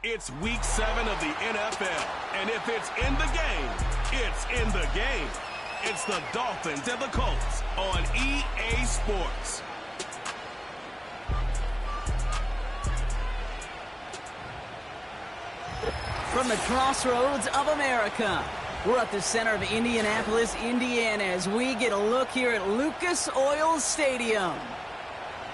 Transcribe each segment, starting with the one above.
It's week 7 of the NFL, and if it's in the game, it's in the game. It's the Dolphins and the Colts on EA Sports. From the crossroads of America, we're at the center of Indianapolis, Indiana, as we get a look here at Lucas Oil Stadium.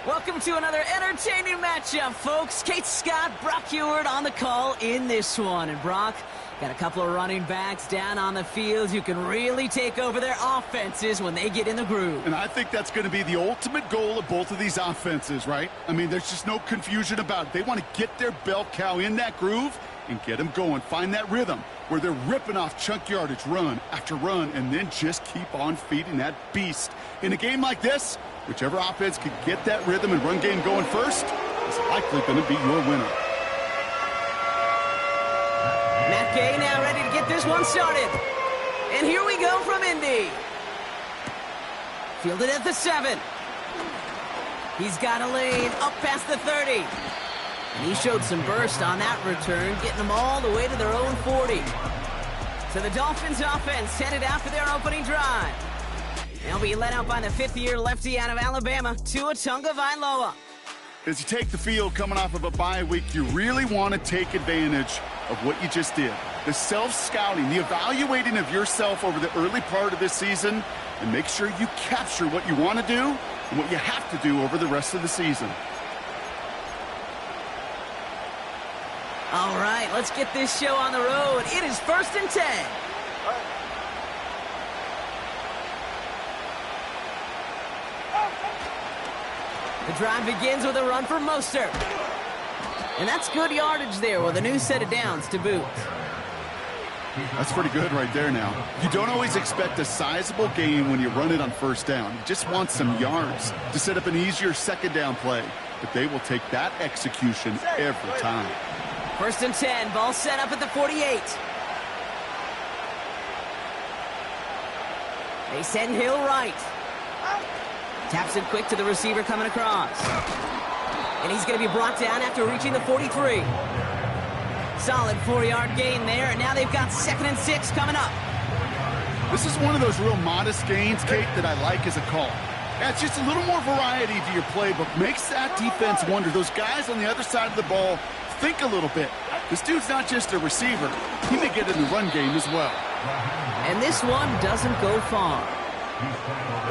Welcome to another entertaining matchup, folks. Kate Scott, Brock Heward on the call in this one. And Brock, got a couple of running backs down on the field who can really take over their offenses when they get in the groove. And I think that's going to be the ultimate goal of both of these offenses, right? I mean, there's just no confusion about it. They want to get their bell cow in that groove and get them going. Find that rhythm where they're ripping off chunk yardage, run after run, and then just keep on feeding that beast. In a game like this, whichever offense can get that rhythm and run game going first is likely going to be your winner. Matt Gay now ready to get this one started. And here we go from Indy. Fielded at the 7. He's got a lane up past the 30. And he showed some burst on that return, getting them all the way to their own 40. So the Dolphins offense headed out for their opening drive. They'll be led out by the 5th-year lefty out of Alabama, Tua Tagovailoa. As you take the field coming off of a bye week, you really want to take advantage of what you just did. The self-scouting, the evaluating of yourself over the early part of this season, and make sure you capture what you want to do and what you have to do over the rest of the season. All right, let's get this show on the road. It is 1st and 10. The drive begins with a run for Mostert. And that's good yardage there with a new set of downs to boot. That's pretty good right there now. You don't always expect a sizable gain when you run it on 1st down. You just want some yards to set up an easier 2nd down play. But they will take that execution every time. 1st and 10, ball set up at the 48. They send Hill right. Taps it quick to the receiver coming across. And he's going to be brought down after reaching the 43. Solid 4-yard gain there, and now they've got 2nd and 6 coming up. This is one of those real modest gains, Kate, that I like as a call. That's just a little more variety to your playbook. Makes that defense wonder. Those guys on the other side of the ball think a little bit. This dude's not just a receiver. He may get in the run game as well. And this one doesn't go far.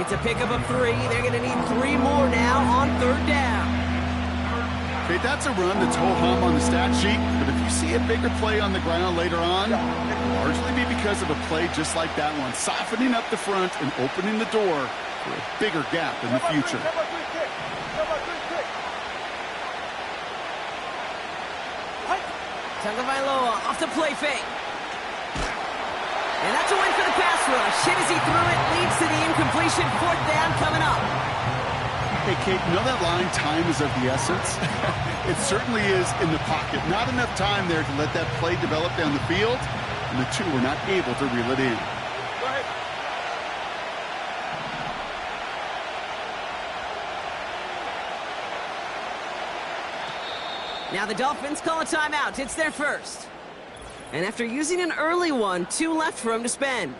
It's a pickup of 3. They're going to need 3 more now on 3rd down. Okay, that's a run that's ho-hum on the stat sheet, but if you see a bigger play on the ground later on, it'll largely be because of a play just like that one, softening up the front and opening the door for a bigger gap in the future. Tagovailoa off the play fake. And that's a win for the pass rush. Hit as he threw it, leads to the incompletion. 4th down coming up. Hey, Kate, you know that line, time is of the essence? It certainly is in the pocket. Not enough time there to let that play develop down the field, and the two were not able to reel it in. Now the Dolphins call a timeout. It's their first. And after using an early one, 2 left for him to spend.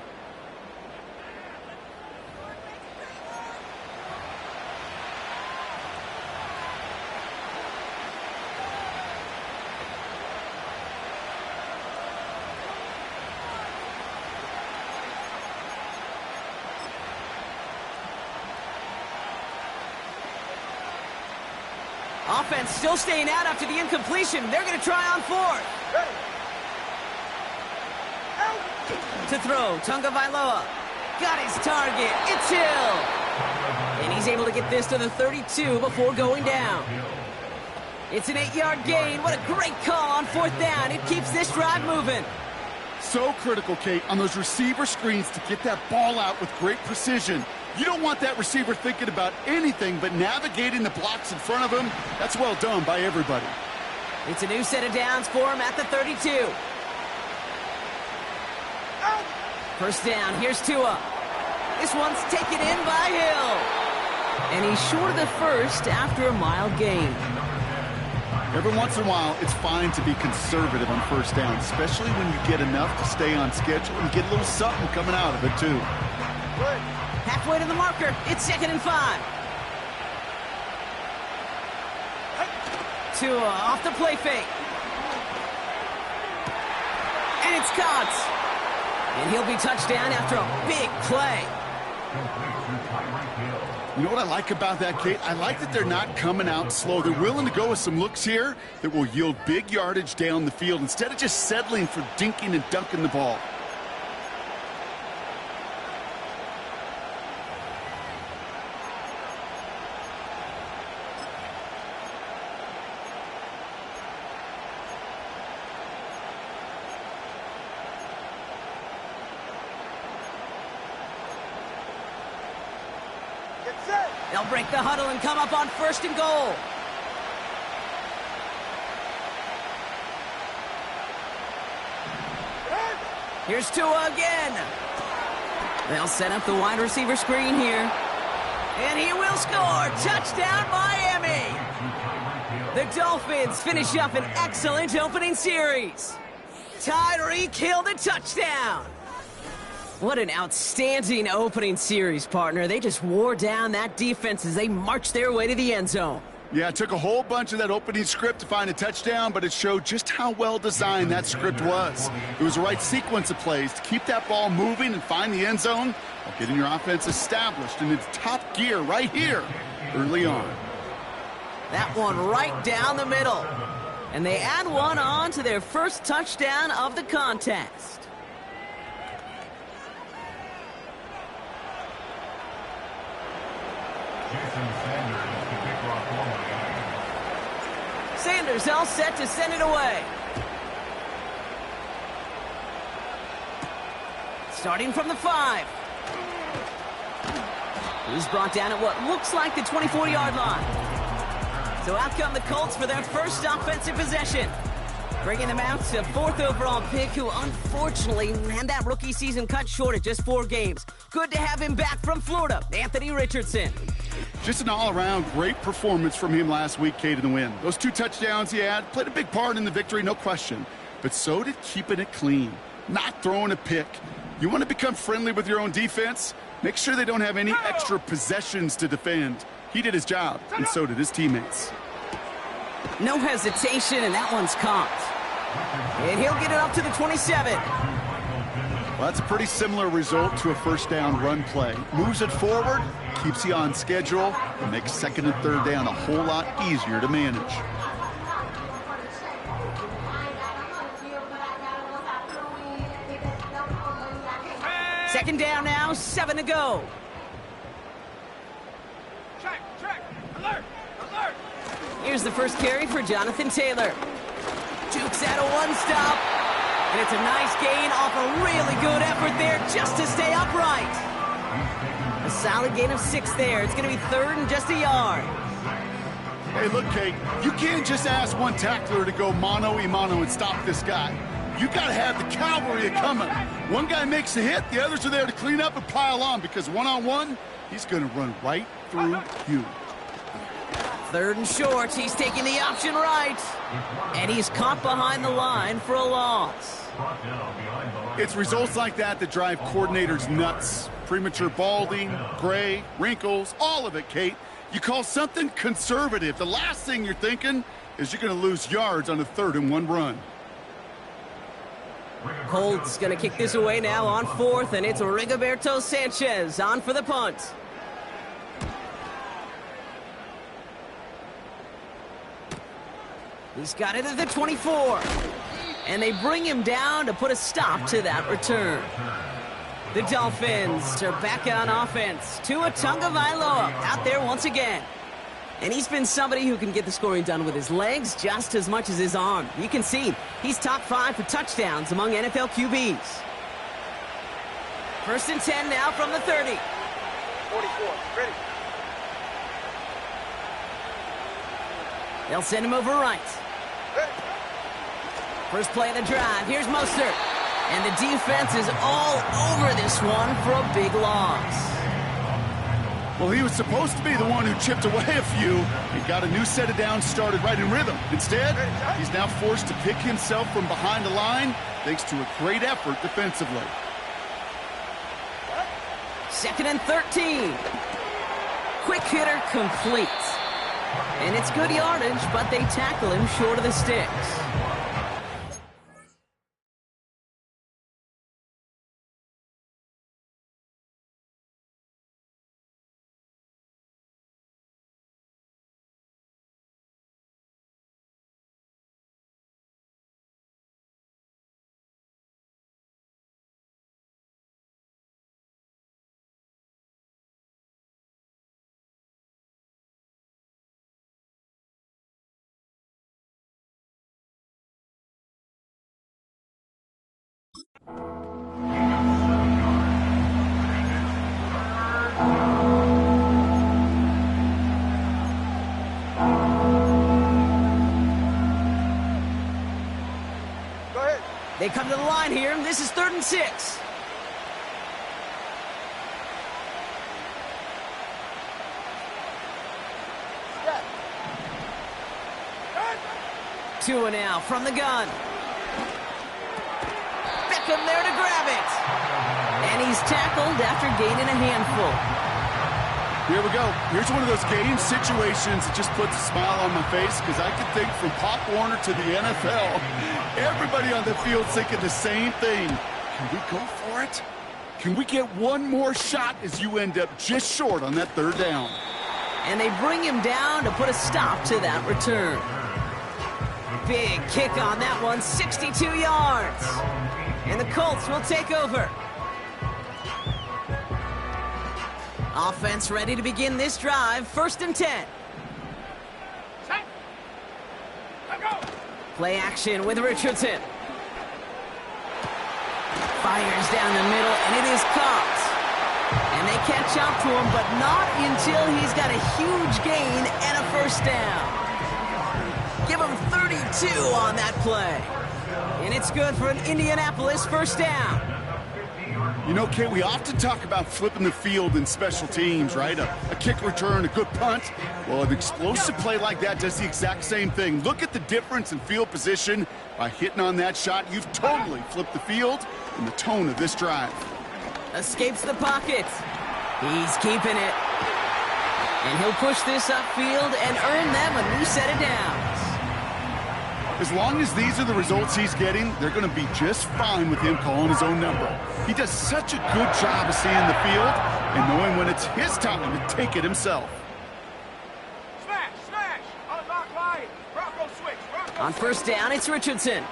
Offense still staying out after the incompletion. They're going to try on 4th. To throw, Tagovailoa. Got his target. It's Hill. And he's able to get this to the 32 before going down. It's an 8-yard gain. What a great call on 4th down. It keeps this drive moving. So critical, Kate, on those receiver screens to get that ball out with great precision. You don't want that receiver thinking about anything but navigating the blocks in front of him. That's well done by everybody. It's a new set of downs for him at the 32. 1st down, here's Tua. This one's taken in by Hill. And he's short of the first after a mile gain. Every once in a while, it's fine to be conservative on first down, especially when you get enough to stay on schedule and get a little something coming out of it, too. Halfway to the marker. It's 2nd and 5. Tua off the play fake. And it's caught. And he'll be touchdown after a big play. You know what I like about that, Kate? I like that they're not coming out slow. They're willing to go with some looks here that will yield big yardage down the field instead of just settling for dinking and dunking the ball. They'll break the huddle and come up on 1st and goal. Here's Tua again. They'll set up the wide receiver screen here. And he will score. Touchdown, Miami. The Dolphins finish up an excellent opening series. Tyreek Hill the touchdown. What an outstanding opening series, partner. They just wore down that defense as they marched their way to the end zone. Yeah, it took a whole bunch of that opening script to find a touchdown, but it showed just how well designed that script was. It was the right sequence of plays to keep that ball moving and find the end zone while getting your offense established in its top gear right here early on. That one right down the middle. And they add one on to their first touchdown of the contest. Sanders all set to send it away. Starting from the 5. He's brought down at what looks like the 24-yard line. So out come the Colts for their first offensive possession. Bringing them out to 4th overall pick, who unfortunately had that rookie season cut short at just 4 games. Good to have him back from Florida, Anthony Richardson. Just an all-around great performance from him last week, Kate, in the win. Those 2 touchdowns he had played a big part in the victory, no question. But so did keeping it clean, not throwing a pick. You want to become friendly with your own defense? Make sure they don't have any extra possessions to defend. He did his job, and so did his teammates. No hesitation, and that one's caught. And he'll get it up to the 27. Well, that's a pretty similar result to a first down run play. Moves it forward, keeps you on schedule, and makes 2nd and 3rd down a whole lot easier to manage. Second down now, 7 to go. Check, alert. Here's the first carry for Jonathan Taylor. Jukes out a 1-stop. And it's a nice gain off a really good effort there just to stay upright. A solid gain of 6 there. It's going to be 3rd and just a yard. Hey, look, Kate, you can't just ask one tackler to go mano-a-mano and stop this guy. You got to have the cavalry coming. One guy makes a hit, the others are there to clean up and pile on, because one-on-one, he's going to run right through you. 3rd and short. He's taking the option right. And he's caught behind the line for a loss. It's results like that that drive coordinators nuts. Premature balding, gray, wrinkles, all of it, Kate. You call something conservative. The last thing you're thinking is you're going to lose yards on a 3rd and 1 run. Colts going to kick this away now on 4th, and it's Rigoberto Sanchez on for the punt. He's got it at the 24. And they bring him down to put a stop to that return. The Dolphins are back on offense. Tua Tagovailoa out there once again. And he's been somebody who can get the scoring done with his legs just as much as his arm. You can see he's top 5 for touchdowns among NFL QBs. 1st and 10 now from the 30. 44, ready. They'll send him over right. First play of the drive. Here's Mostert. And the defense is all over this one for a big loss. Well, he was supposed to be the one who chipped away a few and got a new set of downs started right in rhythm. Instead, he's now forced to pick himself from behind the line thanks to a great effort defensively. 2nd and 13. Quick hitter complete. And it's good yardage, but they tackle him short of the sticks. Go ahead. They come to the line here. This is 3rd and 6. Step. Good. 2 and out from the gun. Beckham there to grab it. And he's tackled after gaining a handful. Here we go. Here's one of those game situations that just puts a smile on my face because I can think from Pop Warner to the NFL, everybody on the field thinking the same thing. Can we go for it? Can we get one more shot as you end up just short on that 3rd down? And they bring him down to put a stop to that return. Big kick on that one, 62 yards. And the Colts will take over. Offense ready to begin this drive. 1st and 10. Set. Let go. Play action with Richardson. Fires down the middle, and it is caught. And they catch up to him, but not until he's got a huge gain and a 1st down. Give him 32 on that play. And it's good for an Indianapolis 1st down. You know, Kate, we often talk about flipping the field in special teams, right? A kick return, a good punt. Well, an explosive play like that does the exact same thing. Look at the difference in field position. By hitting on that shot, you've totally flipped the field and the tone of this drive. Escapes the pocket. He's keeping it. And he'll push this upfield and earn them a new set of downs. As long as these are the results he's getting, they're going to be just fine with him calling his own number. He does such a good job of seeing the field and knowing when it's his time to take it himself. Smash, smash. On lock line. Bronco switch. Bronco On 1st down, it's Richardson.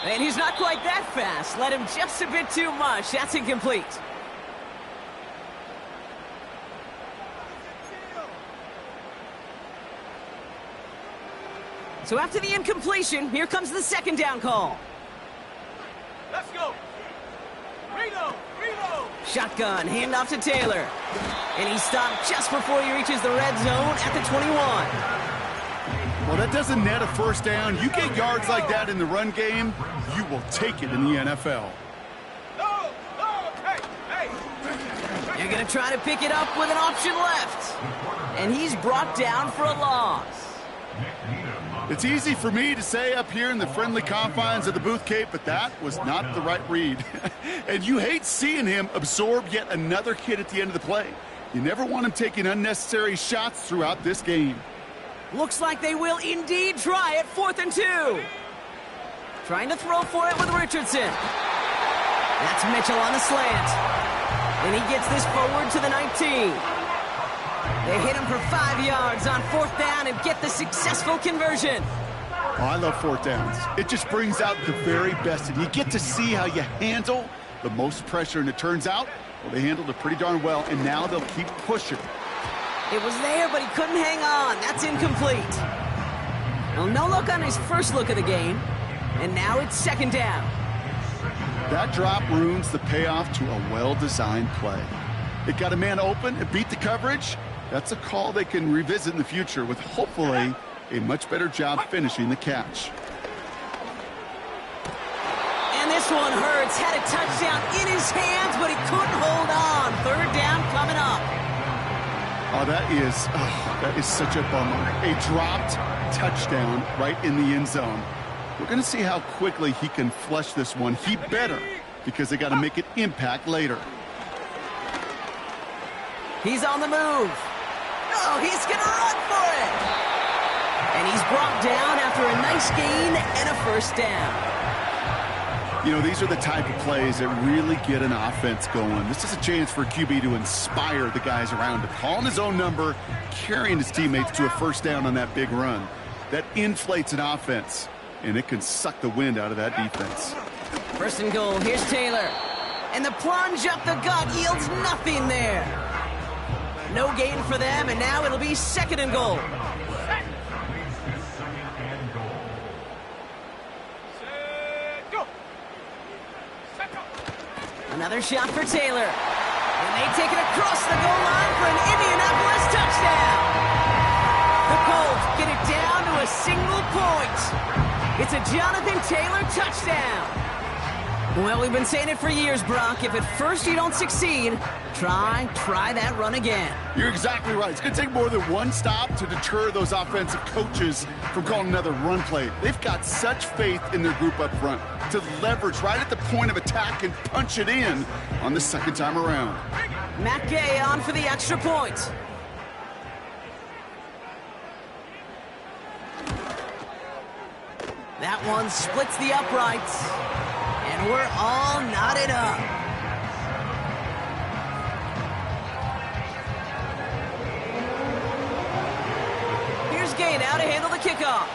And he's not quite that fast. Let him just a bit too much. That's incomplete. So after the incompletion, here comes the 2nd down call. Let's go. Reload. Reload. Shotgun, handoff to Taylor. And he's stopped just before he reaches the red zone at the 21. Well, that doesn't net a 1st down. You get yards like that in the run game, you will take it in the NFL. No. No. Hey. Hey. They're going to try to pick it up with an option left. And he's brought down for a loss. It's easy for me to say up here in the friendly confines of the booth, Cape, but that was not the right read. And you hate seeing him absorb yet another hit at the end of the play. You never want him taking unnecessary shots throughout this game. Looks like they will indeed try it. 4th and 2. Trying to throw for it with Richardson. That's Mitchell on the slant. And he gets this forward to the 19. They hit him for 5 yards on 4th down and get the successful conversion. Oh, I love 4th downs. It just brings out the very best. And you get to see how you handle the most pressure. And it turns out, well, they handled it pretty darn well. And now they'll keep pushing. It was there, but he couldn't hang on. That's incomplete. Well, no look on his first look of the game. And now it's 2nd down. That drop ruins the payoff to a well-designed play. It got a man open, it beat the coverage. That's a call they can revisit in the future with hopefully a much better job finishing the catch. And this one hurts. Had a touchdown in his hands, but he couldn't hold on. 3rd down coming up. Oh, that is such a bummer. A dropped touchdown right in the end zone. We're going to see how quickly he can flush this one. He better, because they got to make it impact later. He's on the move. Oh, he's going to run for it. And he's brought down after a nice gain and a first down. You know, these are the type of plays that really get an offense going. This is a chance for a QB to inspire the guys around him. Calling his own number, carrying his teammates to a first down on that big run. That inflates an offense, and it can suck the wind out of that defense. First and goal, here's Taylor. And the plunge up the gut yields nothing there. No gain for them, and now it'll be second and goal. Another shot for Taylor. And they take it across the goal line for an Indianapolis touchdown. The Colts get it down to a single point. It's a Jonathan Taylor touchdown. Well, we've been saying it for years, Brock. If at first you don't succeed, try that run again. You're exactly right. It's going to take more than one stop to deter those offensive coaches from calling another run play. They've got such faith in their group up front to leverage right at the point of attack and punch it in on the second time around. Matt Gay on for the extra point. That one splits the uprights. And we're all knotted up. Here's Gay now to handle the kickoff.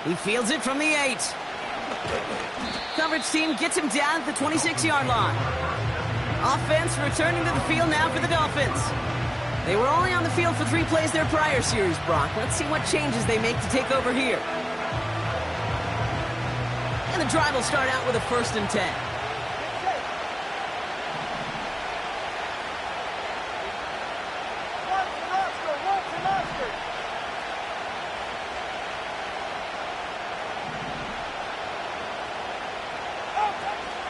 He fields it from the 8. Coverage team gets him down at the 26-yard line. Offense returning to the field now for the Dolphins. They were only on the field for 3 plays their prior series, Brock. Let's see what changes they make to take over here. And the drive will start out with a 1st and 10.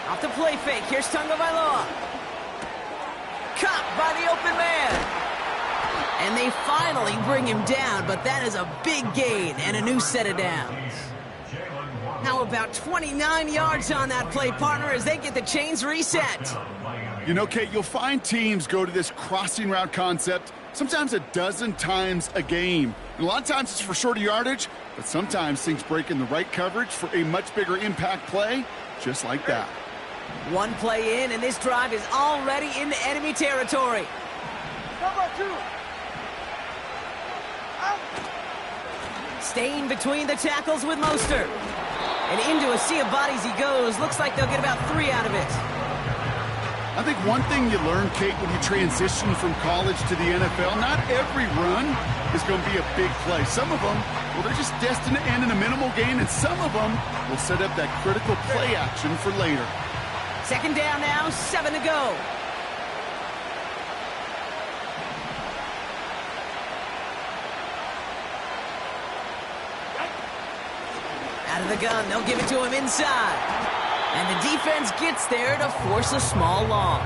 Off the play fake, here's Tunga Vailoa. Caught by the open man. And they finally bring him down, but that is a big gain and a new set of downs. Now about 29 yards on that play, partner, as they get the chains reset. You know, Kate, you'll find teams go to this crossing route concept sometimes a dozen times a game. And a lot of times it's for shorter yardage, but sometimes things break in the right coverage for a much bigger impact play, just like that. One play in, and this drive is already into enemy territory. Number 2. Staying between the tackles with Mostert. And into a sea of bodies he goes. Looks like they'll get about 3 out of it. I think one thing you learn, Kate, when you transition from college to the NFL, not every run is going to be a big play. Some of them, well, they're just destined to end in a minimal gain, and some of them will set up that critical play action for later. Second down now, 7 to go. Out of the gun, they'll give it to him inside. And the defense gets there to force a small loss.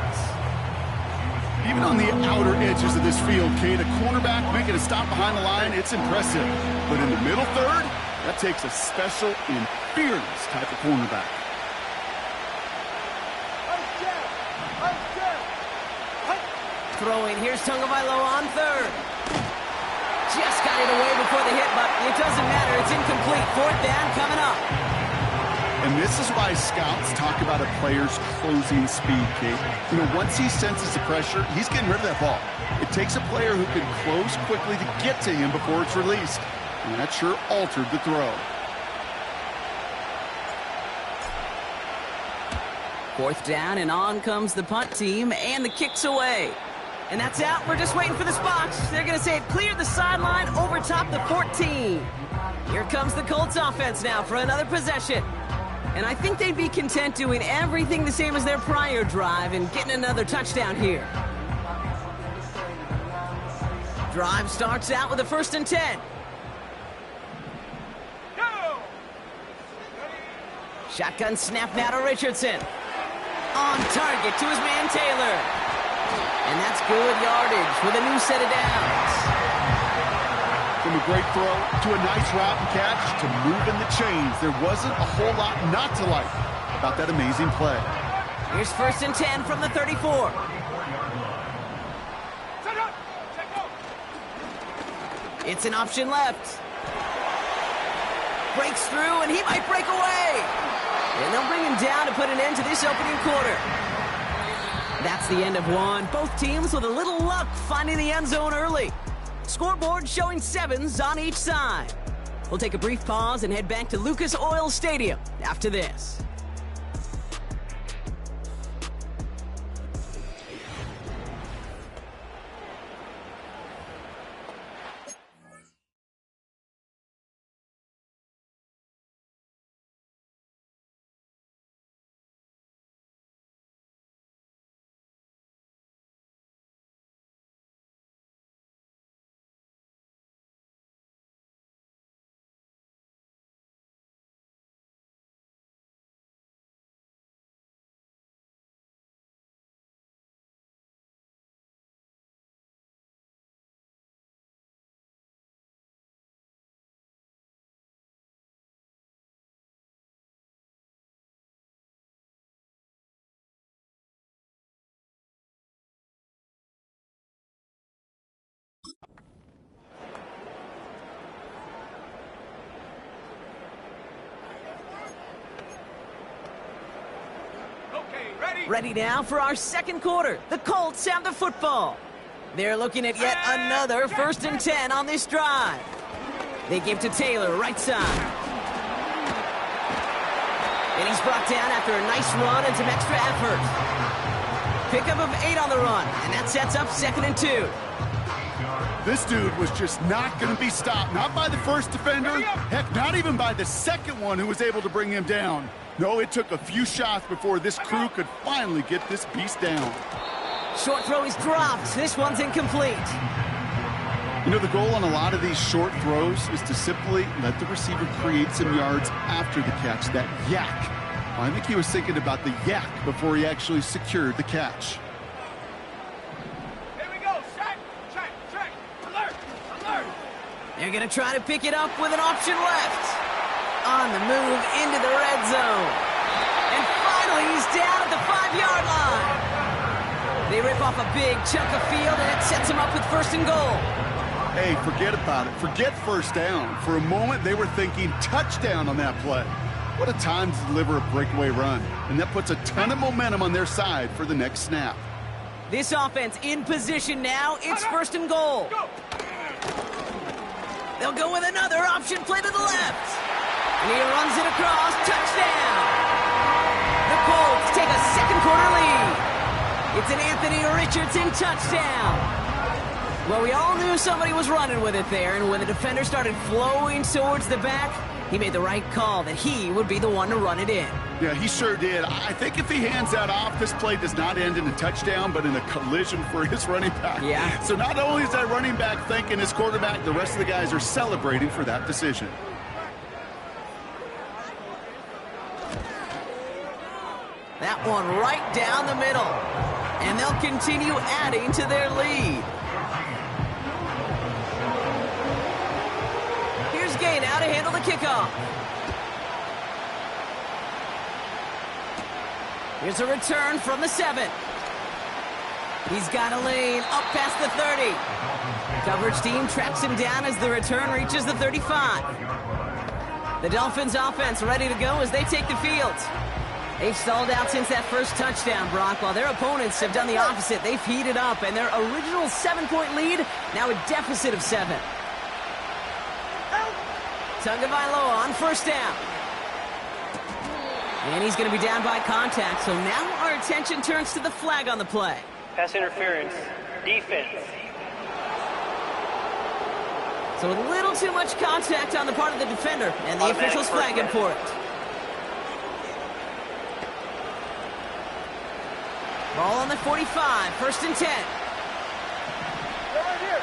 Even on the outer edges of this field, Kate, a cornerback making a stop behind the line, it's impressive. But in the middle third, that takes a special and fearless type of cornerback. Throwing, here's Tunga Vailoa on 3rd. Just got it away before the hit, but it doesn't matter. It's incomplete. 4th down coming up. And this is why scouts talk about a player's closing speed, Kate. You know, once he senses the pressure, he's getting rid of that ball. It takes a player who can close quickly to get to him before it's released. And that sure altered the throw. 4th down, and on comes the punt team, and the kick's away. And that's out. We're just waiting for the Spots. They're going to say it cleared the sideline over top the 14. Here comes the Colts offense now for another possession. And I think they'd be content doing everything the same as their prior drive and getting another touchdown here. Drive starts out with a 1st and 10. Shotgun snap now to Richardson. On target to his man Taylor. And that's good yardage with a new set of downs. From a great throw to a nice route and catch to moving the chains, there wasn't a whole lot not to like about that amazing play. Here's 1st and 10 from the 34. It's an option left. Breaks through, and he might break away. And they'll bring him down to put an end to this opening quarter. That's the end of one. Both teams with a little luck finding the end zone early. Scoreboard showing 7s on each side. We'll take a brief pause and head back to Lucas Oil Stadium after this. Ready now for our second quarter. The Colts have the football. They're looking at yet another 1st and 10 on this drive. They give to Taylor, right side. And he's brought down after a nice run and some extra effort. Pickup of 8 on the run, and that sets up 2nd and 2. This dude was just not going to be stopped. Not by the first defender. Heck, not even by the second one who was able to bring him down. No, it took a few shots before this crew could finally get this beast down. Short throw is dropped. This one's incomplete. You know, the goal on a lot of these short throws is to simply let the receiver create some yards after the catch, that yak. Well, I think he was thinking about the yak before he actually secured the catch. Here we go. Check, check, check. Alert, alert. They're going to try to pick it up with an option left. On the move into the red zone. And finally, he's down at the 5-yard line. They rip off a big chunk of field, and it sets him up with 1st and goal. Hey, forget about it. Forget 1st down. For a moment, they were thinking touchdown on that play. What a time to deliver a breakaway run. And that puts a ton of momentum on their side for the next snap. This offense in position now. It's 1st and goal. They'll go with another option play to the left. And he runs it across. Touchdown. The Colts take a second quarter lead. It's an Anthony Richardson touchdown. Well, we all knew somebody was running with it there, and when the defender started flowing towards the back, he made the right call that he would be the one to run it in. Yeah, he sure did. I think if he hands that off, this play does not end in a touchdown, but in a collision for his running back. Yeah. So not only is that running back thanking his quarterback, the rest of the guys are celebrating for that decision. That one right down the middle. And they'll continue adding to their lead. Here's Gay now to handle the kickoff. Here's a return from the 7. He's got a lane up past the 30. Coverage team tracks him down as the return reaches the 35. The Dolphins offense ready to go as they take the field. They've stalled out since that first touchdown, Brock, while their opponents have done the opposite. They've heated up, and their original 7-point lead, now a deficit of 7. Tagovailoa on 1st down. And he's going to be down by contact, so now our attention turns to the flag on the play. Pass interference, defense. So a little too much contact on the part of the defender, and the officials flagging for it. Ball on the 45, 1st and 10. Right here.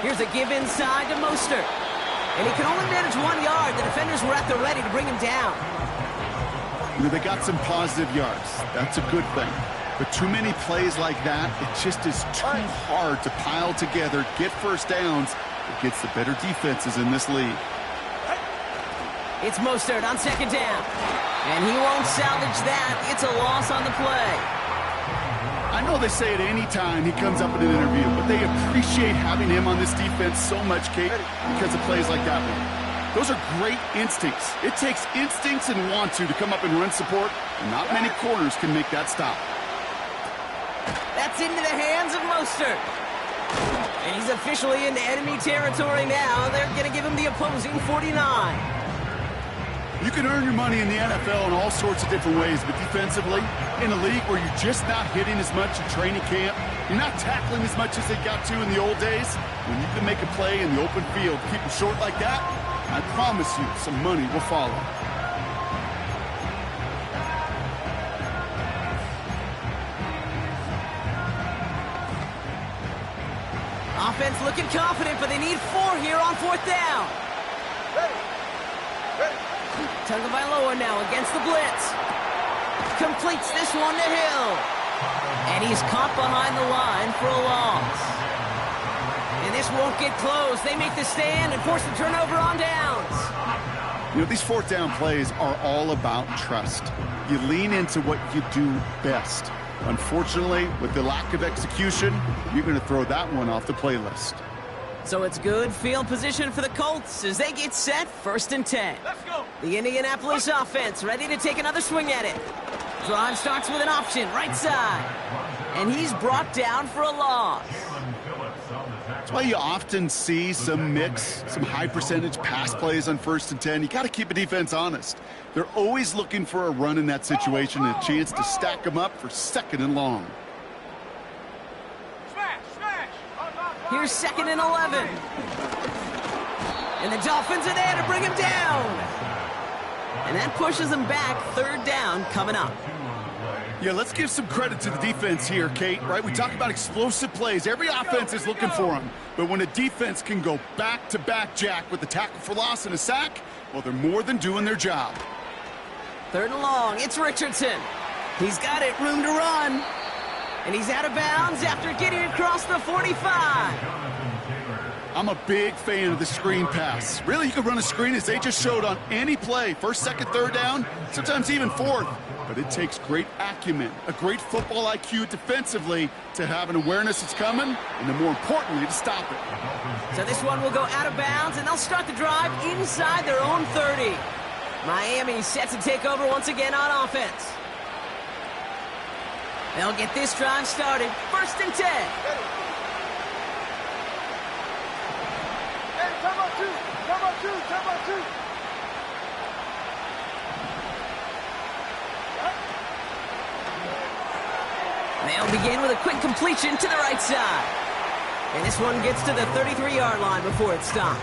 Here's a give inside to Mostert. And he can only manage 1 yard. The defenders were at the ready to bring him down. You know, they got some positive yards. That's a good thing. But too many plays like that, it just is too hard to pile together, get first downs against the better defenses in this league. It's Mostert on second down. And he won't salvage that. It's a loss on the play. I know they say it any time he comes up in an interview, but they appreciate having him on this defense so much, Kate, because of plays like that one. Those are great instincts. It takes instincts and want to come up and run support, and not many corners can make that stop. That's into the hands of Mostert. And he's officially into enemy territory now. They're going to give him the opposing 49. You can earn your money in the NFL in all sorts of different ways, but defensively, in a league where you're just not hitting as much in training camp, you're not tackling as much as they got to in the old days, when you can make a play in the open field, keep them short like that, I promise you some money will follow. Offense looking confident, but they need 4 here on 4th down. Tagovailoa now against the blitz. Completes this one to Hill. And he's caught behind the line for a loss. And this won't get close. They make the stand and force the turnover on downs. You know, these 4th down plays are all about trust. You lean into what you do best. Unfortunately, with the lack of execution, you're going to throw that one off the playlist. So it's good field position for the Colts as they get set 1st and 10. Let's go. The Indianapolis offense ready to take another swing at it. Drive starts with an option, right side. And he's brought down for a loss. That's why you often see some mix, some high percentage pass plays on 1st and 10. You got to keep a defense honest. They're always looking for a run in that situation and a chance to stack them up for 2nd and long. Here's 2nd and 11. And the Dolphins are there to bring him down. And that pushes him back. 3rd down coming up. Yeah, let's give some credit to the defense here, Kate, right? We talk about explosive plays. Every offense is looking for them. But when a defense can go back-to-back, Jack, with a tackle for loss and a sack, well, they're more than doing their job. 3rd and long. It's Richardson. He's got it. Room to run. And he's out of bounds after getting across the 45. I'm a big fan of the screen pass. Really, you can run a screen as they just showed on any play. 1st, 2nd, 3rd down, sometimes even 4th. But it takes great acumen, a great football IQ defensively to have an awareness it's coming, and then more importantly, to stop it. So this one will go out of bounds, and they'll start the drive inside their own 30. Miami set to take over once again on offense. They'll get this drive started. 1st and 10. Hey, time out two. They'll begin with a quick completion to the right side. And this one gets to the 33-yard line before it's stopped.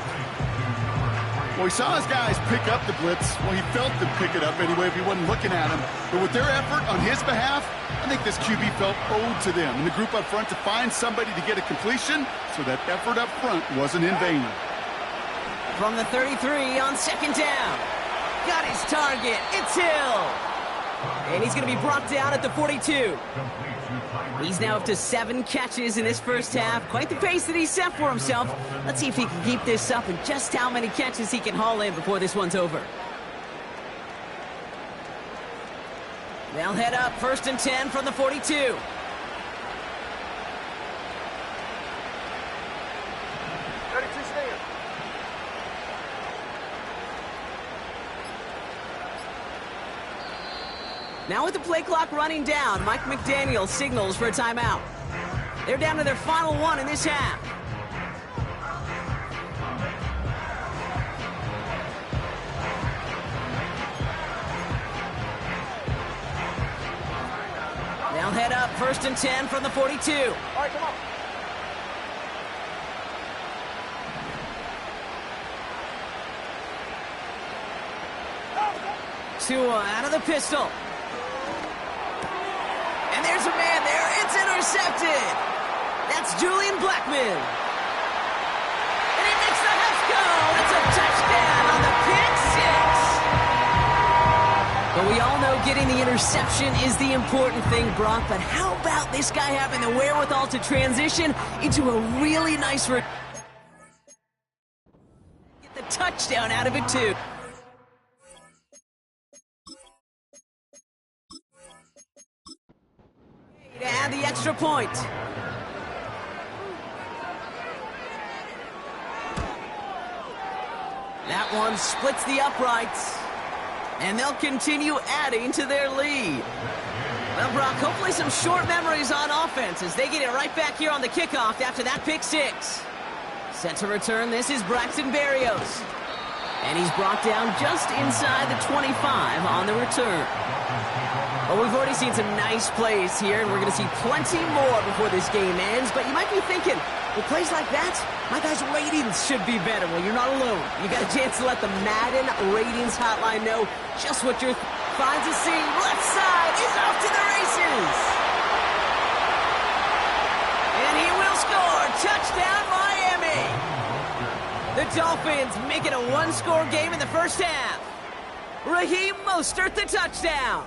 Well, he saw his guys pick up the blitz. Well, he felt them pick it up anyway if he wasn't looking at him. But with their effort on his behalf, I think this QB felt owed to them and the group up front to find somebody to get a completion, so that effort up front wasn't in vain. From the 33 on 2nd down. Got his target. It's Hill. And he's going to be brought down at the 42. He's now up to 7 catches in this first half. Quite the pace that he set for himself. Let's see if he can keep this up and just how many catches he can haul in before this one's over. They'll head up 1st and 10 from the 42. 32 stand. Now with the play clock running down, Mike McDaniel signals for a timeout. They're down to their final one in this half. They'll head up 1st and 10 from the 42. All right, come on. Tua out of the pistol. And there's a man there. It's intercepted. That's Julian Blackman. And he makes the Huffs go. It's a touchdown. But we all know getting the interception is the important thing, Brock. But how about this guy having the wherewithal to transition into a really nice... Get the touchdown out of it, too. To add the extra point. That one splits the uprights. And they'll continue adding to their lead. Well, Brock, hopefully some short memories on offense as they get it right back here on the kickoff after that pick six. Set to return, this is Braxton Berrios. And he's brought down just inside the 25 on the return. Well, we've already seen some nice plays here, and we're going to see plenty more before this game ends. But you might be thinking, with plays like that, my guys' ratings should be better. Well, you're not alone. You got a chance to let the Madden ratings hotline know just what your finds a seam. Left side is off to the races. And he will score. Touchdown, Miami. The Dolphins make it a one-score game in the first half. Raheem Mostert, the touchdown.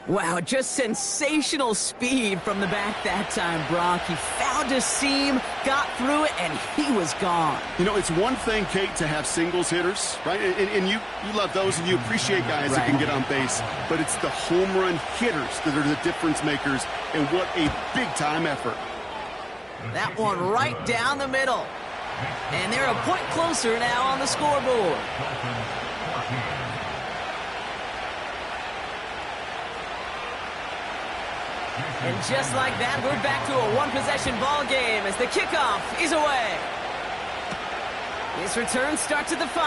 Wow, just sensational speed from the back that time, Brock. He found a seam, got through it, and he was gone. You know, it's one thing, Kate, to have singles hitters, right? And you love those, and you appreciate guys that can get on base. But it's the home run hitters that are the difference makers, and what a big-time effort. That one right down the middle. And they're a point closer now on the scoreboard. And just like that, we're back to a one-possession ball game as the kickoff is away. This return starts at the 5.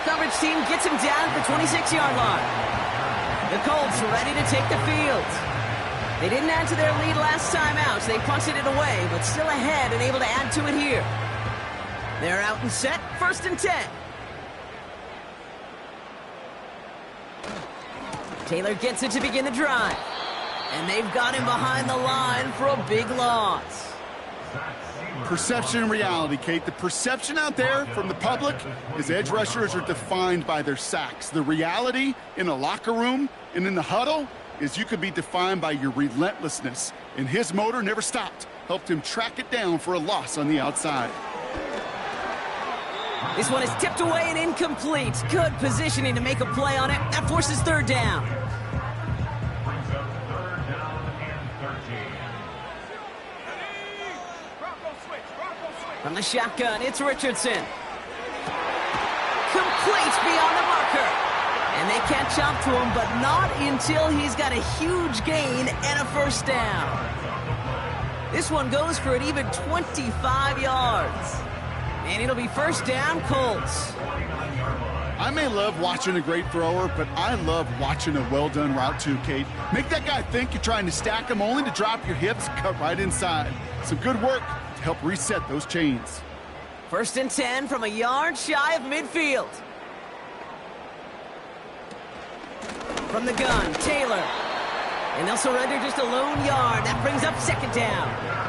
Coverage team gets him down at the 26-yard line. The Colts ready to take the field. They didn't add to their lead last time out, so they punted it away, but still ahead and able to add to it here. They're out and set, 1st and 10. Taylor gets it to begin the drive. And they've got him behind the line for a big loss. Perception and reality, Kate. The perception out there from the public is edge rushers are defined by their sacks. The reality in a locker room and in the huddle is you could be defined by your relentlessness. And his motor never stopped. Helped him track it down for a loss on the outside. This one is tipped away and incomplete. Good positioning to make a play on it. That forces 3rd down. From the shotgun, it's Richardson. Complete beyond the marker. And they catch up to him, but not until he's got a huge gain and a 1st down. This one goes for an even 25 yards. And it'll be 1st down, Colts. I may love watching a great thrower, but I love watching a well-done route too, Kate. Make that guy think you're trying to stack him only to drop your hips, cut right inside. Some good work to help reset those chains. 1st and 10 from a yard shy of midfield. From the gun, Taylor. And they'll surrender just a lone yard. That brings up 2nd down.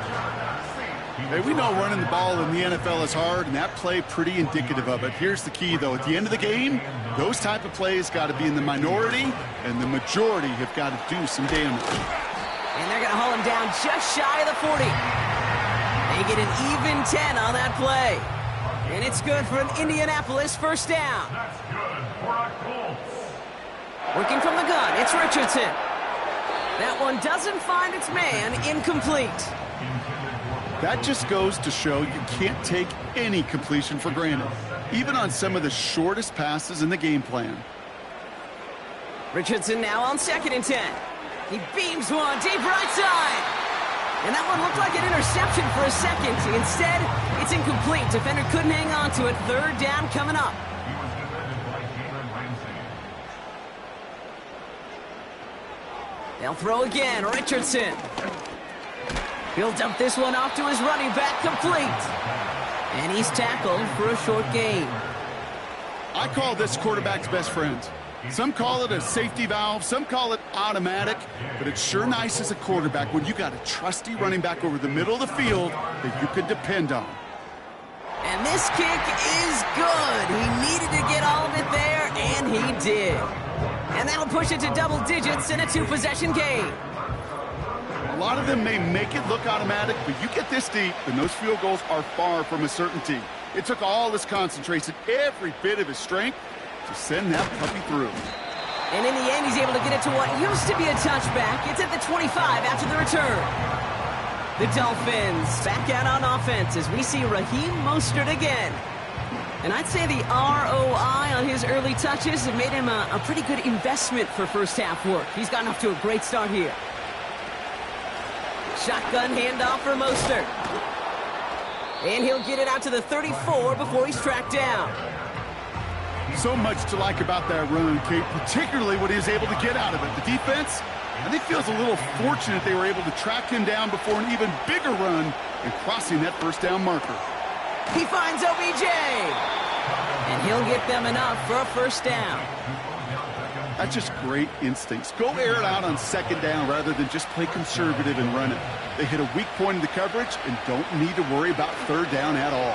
Hey, we know running the ball in the NFL is hard, and that play pretty indicative of it. Here's the key, though. At the end of the game, those type of plays got to be in the minority, and the majority have got to do some damage. And they're going to haul him down just shy of the 40. They get an even 10 on that play. And it's good for an Indianapolis 1st down. That's good for our Colts. Working from the gun, it's Richardson. That one doesn't find its man, incomplete. That just goes to show you can't take any completion for granted, even on some of the shortest passes in the game plan. Richardson now on 2nd and 10. He beams one deep right side. And that one looked like an interception for a second. Instead, it's incomplete. Defender couldn't hang on to it. 3rd down coming up. They'll throw again. Richardson. He'll dump this one off to his running back, complete. And he's tackled for a short gain. I call this quarterback's best friend. Some call it a safety valve, some call it automatic, but it's sure nice as a quarterback when you got a trusty running back over the middle of the field that you can depend on. And this kick is good. He needed to get all of it there, and he did. And that'll push it to double digits in a 2-possession game. A lot of them may make it look automatic, but you get this deep, and those field goals are far from a certainty. It took all his concentration, every bit of his strength, to send that puppy through. And in the end, he's able to get it to what used to be a touchback. It's at the 25 after the return. The Dolphins back out on offense as we see Raheem Mostert again. And I'd say the ROI on his early touches have made him a pretty good investment for first half work. He's gotten off to a great start here. Shotgun handoff for Mostert. And he'll get it out to the 34 before he's tracked down. So much to like about that run, Kate, particularly what he was able to get out of it. The defense, I think, feels a little fortunate they were able to track him down before an even bigger run and crossing that first down marker. He finds OBJ. And he'll get them enough for a first down. That's just great instincts. Go air it out on second down rather than just play conservative and run it. They hit a weak point in the coverage and don't need to worry about third down at all.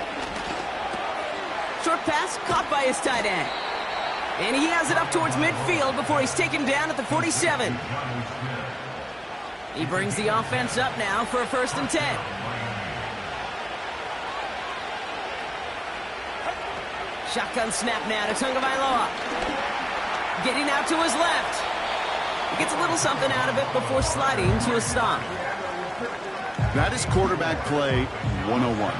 Short pass caught by his tight end. And he has it up towards midfield before he's taken down at the 47. He brings the offense up now for a 1st and 10. Shotgun snap now to Tagovailoa. Getting out to his left. He gets a little something out of it before sliding to a stop. That is quarterback play 101.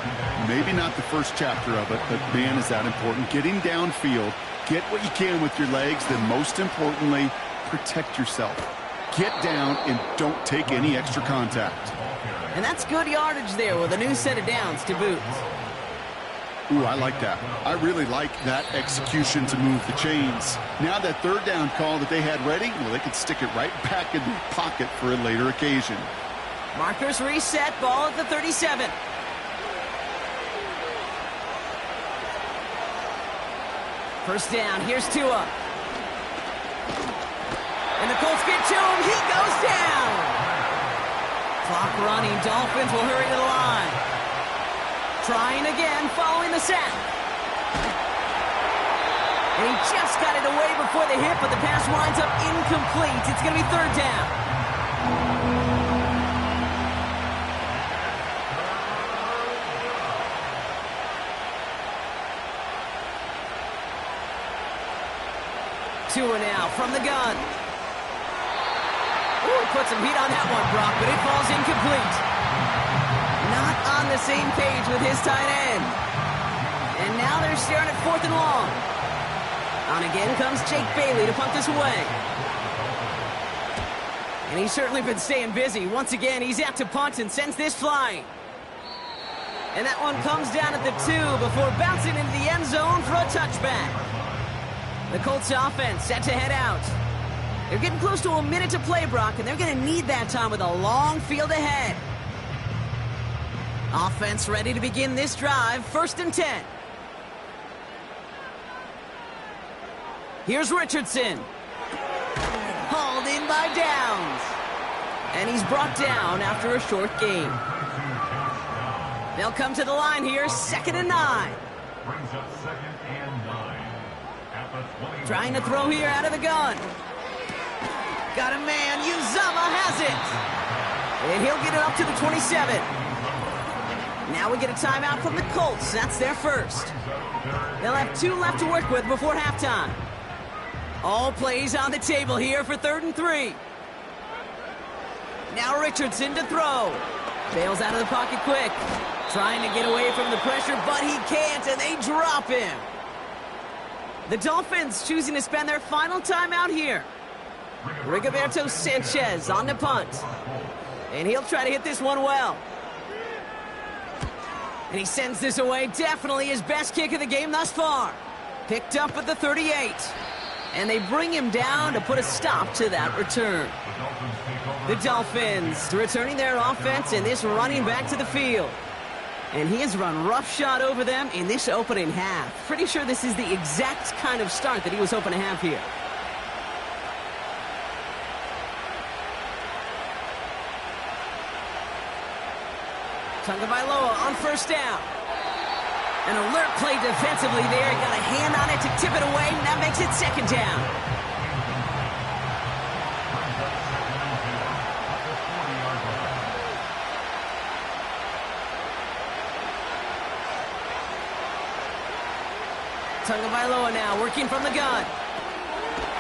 Maybe not the first chapter of it, but man, is that important. Getting downfield, get what you can with your legs, then most importantly, protect yourself. Get down and don't take any extra contact. And that's good yardage there with a new set of downs to boot. Ooh, I like that. I really like that execution to move the chains. Now that third down call that they had ready, well, they can stick it right back in the pocket for a later occasion. Markers reset, ball at the 37. First down, here's Tua. And the Colts get to him, he goes down! Clock running, Dolphins will hurry to the line. Trying again, following the sack. And he just got it away before the hit, but the pass winds up incomplete. It's going to be third down. Tua now from the gun. Ooh, put some heat on that one, Brock, but it falls incomplete. Not on the same page with his tight end. And now they're staring at 4th and long. On again comes Jake Bailey to punt this away. And he's certainly been staying busy. Once again, he's out to punt and sends this flying. And that one comes down at the 2 before bouncing into the end zone for a touchback. The Colts offense set to head out. They're getting close to a minute to play, Brock, and they're going to need that time with a long field ahead. Offense ready to begin this drive, 1st and 10. Here's Richardson. Hauled in by Downs. And he's brought down after a short gain. They'll come to the line here, 2nd and 9. Brings up 2nd and 9. At the 20. Trying to throw here out of the gun. Got a man, Uzama has it. And he'll get it up to the 27. Now we get a timeout from the Colts. That's their first. They'll have 2 left to work with before halftime. All plays on the table here for 3rd and 3. Now Richardson to throw. Bails out of the pocket quick. Trying to get away from the pressure, but he can't, and they drop him. The Dolphins choosing to spend their final timeout here. Rigoberto Sanchez on the punt. And he'll try to hit this one well. And he sends this away. Definitely his best kick of the game thus far. Picked up at the 38. And they bring him down to put a stop to that return. The Dolphins returning their offense and this running back to the field. And he has run roughshod over them in this opening half. Pretty sure this is the exact kind of start that he was hoping to have here. Tagovailoa on 1st down. An alert play defensively there. Got a hand on it to tip it away, and that makes it second down. Tagovailoa now working from the gun.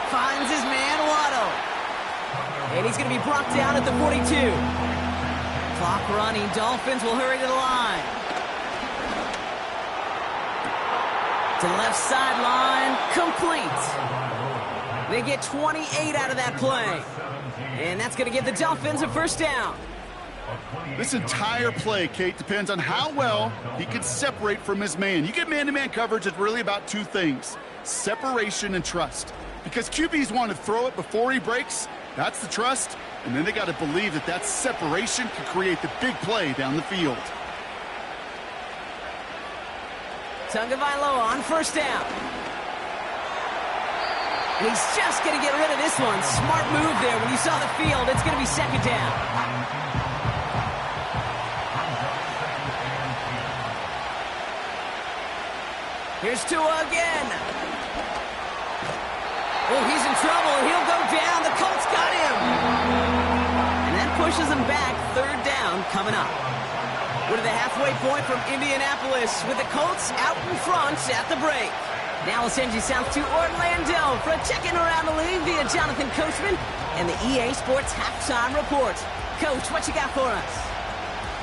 Finds his man, Waddle. And he's going to be brought down at the 42. Clock running. Dolphins will hurry to the line. To the left sideline. Complete. They get 28 out of that play. And that's going to give the Dolphins a first down. This entire play, Kate, depends on how well he can separate from his man. You get man-to-man coverage, it's really about two things: separation and trust. Because QBs want to throw it before he breaks. That's the trust. And then they got to believe that that separation can create the big play down the field. Tagovailoa on first down. And he's just going to get rid of this one. Smart move there. When you saw the field, it's going to be second down. Here's Tua again. Oh, he's in trouble. He'll go down. The Colts got him. And that pushes him back. Third down coming up. We're to the halfway point from Indianapolis with the Colts out in front at the break. Now we'll send you south to Orlando for a check-in around the league via Jonathan Coachman and the EA Sports Halftime Report. Coach, what you got for us?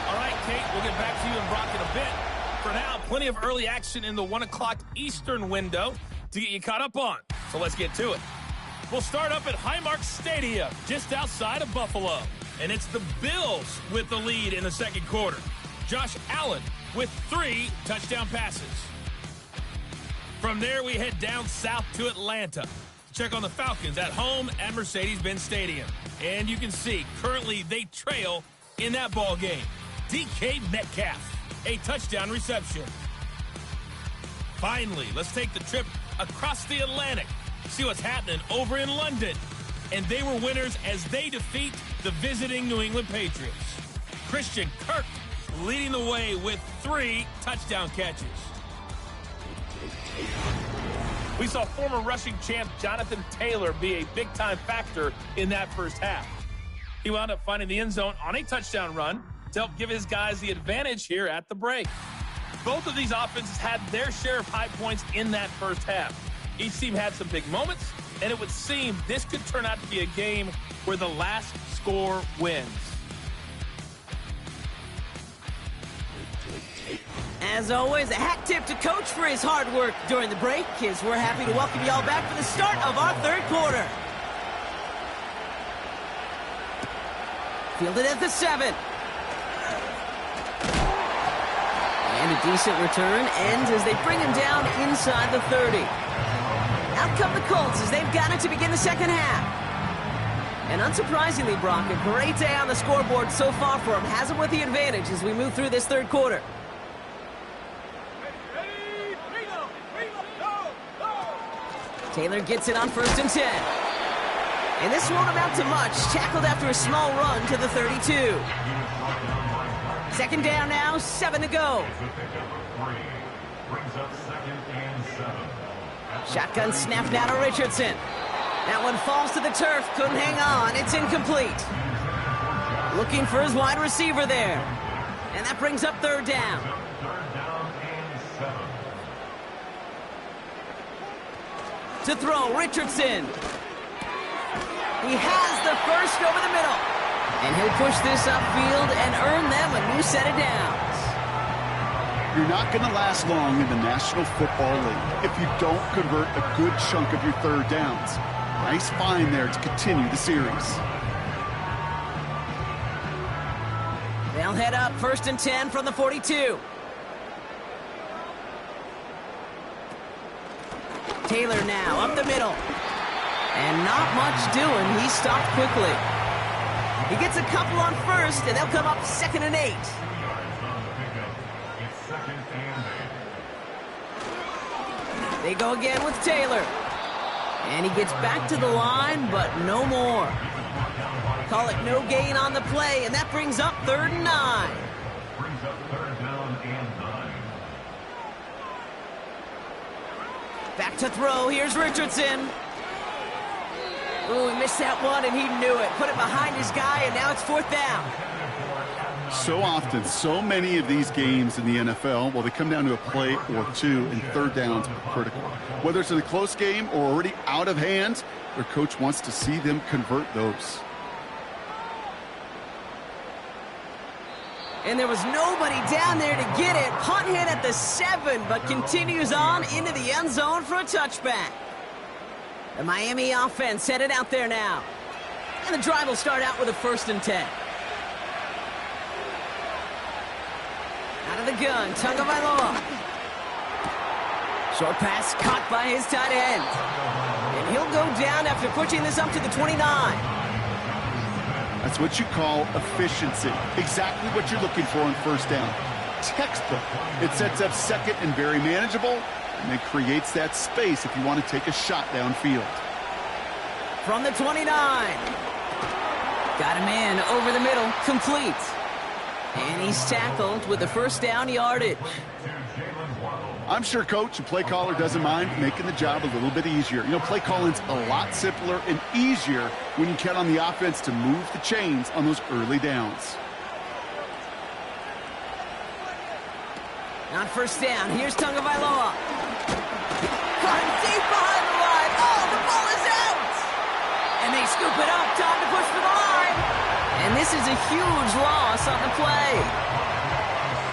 All right, Kate, we'll get back to you in Brock in a bit. For now, plenty of early action in the 1 o'clock Eastern window to get you caught up on. So let's get to it. We'll start up at Highmark Stadium, just outside of Buffalo. And it's the Bills with the lead in the second quarter. Josh Allen with 3 touchdown passes. From there, we head down south to Atlanta. Check on the Falcons at home at Mercedes-Benz Stadium. And you can see, currently they trail in that ball game. DK Metcalf, a touchdown reception. Finally, let's take the trip across the Atlantic. See what's happening over in London. And they were winners as they defeat the visiting New England Patriots. Christian Kirk leading the way with 3 touchdown catches. We saw former rushing champ Jonathan Taylor be a big-time factor in that first half. He wound up finding the end zone on a touchdown run to help give his guys the advantage here at the break. Both of these offenses had their share of high points in that first half. Each team had some big moments, and it would seem this could turn out to be a game where the last score wins. As always, a hat tip to Coach for his hard work during the break, as we're happy to welcome y'all back for the start of our third quarter. Fielded at the 7. And a decent return ends as they bring him down inside the 30. Out come the Colts as they've got it to begin the second half. And unsurprisingly, Brock, a great day on the scoreboard so far for him. Has him with the advantage as we move through this third quarter. Taylor gets it on 1st and 10. And this won't amount to much. Tackled after a small run to the 32. Second down now, 7 to go. Shotgun snap now to Richardson. That one falls to the turf, couldn't hang on. It's incomplete. Looking for his wide receiver there. And that brings up third down. To throw, Richardson. He has the first over the middle. And he'll push this upfield and earn them a new set of downs. You're not going to last long in the National Football League if you don't convert a good chunk of your third downs. Nice find there to continue the series. They'll head up 1st and 10 from the 42. Taylor now up the middle. And not much doing. He stopped quickly. He gets a couple on 1st, and they'll come up 2nd and 8. They go again with Taylor. And he gets back to the line, but no more. Call it no gain on the play, and that brings up 3rd and 9. Back to throw. Here's Richardson. Ooh, he missed that one, and he knew it. Put it behind his guy, and now it's 4th down. So often, so many of these games in the NFL, well, they come down to a play or two, and 3rd downs are critical. Whether it's in a close game or already out of hand, their coach wants to see them convert those. And there was nobody down there to get it. Punt hit at the 7, but continues on into the end zone for a touchback. The Miami offense headed out there now. And the drive will start out with a 1st and 10. Out of the gun, Tagovailoa. Short pass caught by his tight end. And he'll go down after pushing this up to the 29. That's what you call efficiency. Exactly what you're looking for on 1st down. Textbook. It sets up 2nd and very manageable, and it creates that space if you want to take a shot downfield. From the 29. Got him in over the middle, complete. And he's tackled with the 1st down yardage. I'm sure coach and play caller doesn't mind making the job a little bit easier. You know, play calling's a lot simpler and easier when you count on the offense to move the chains on those early downs. On 1st down, here's Tagovailoa. Caught him deep behind the line. Oh, the ball is out! And they scoop it up. Time to push for the line. And this is a huge loss on the play.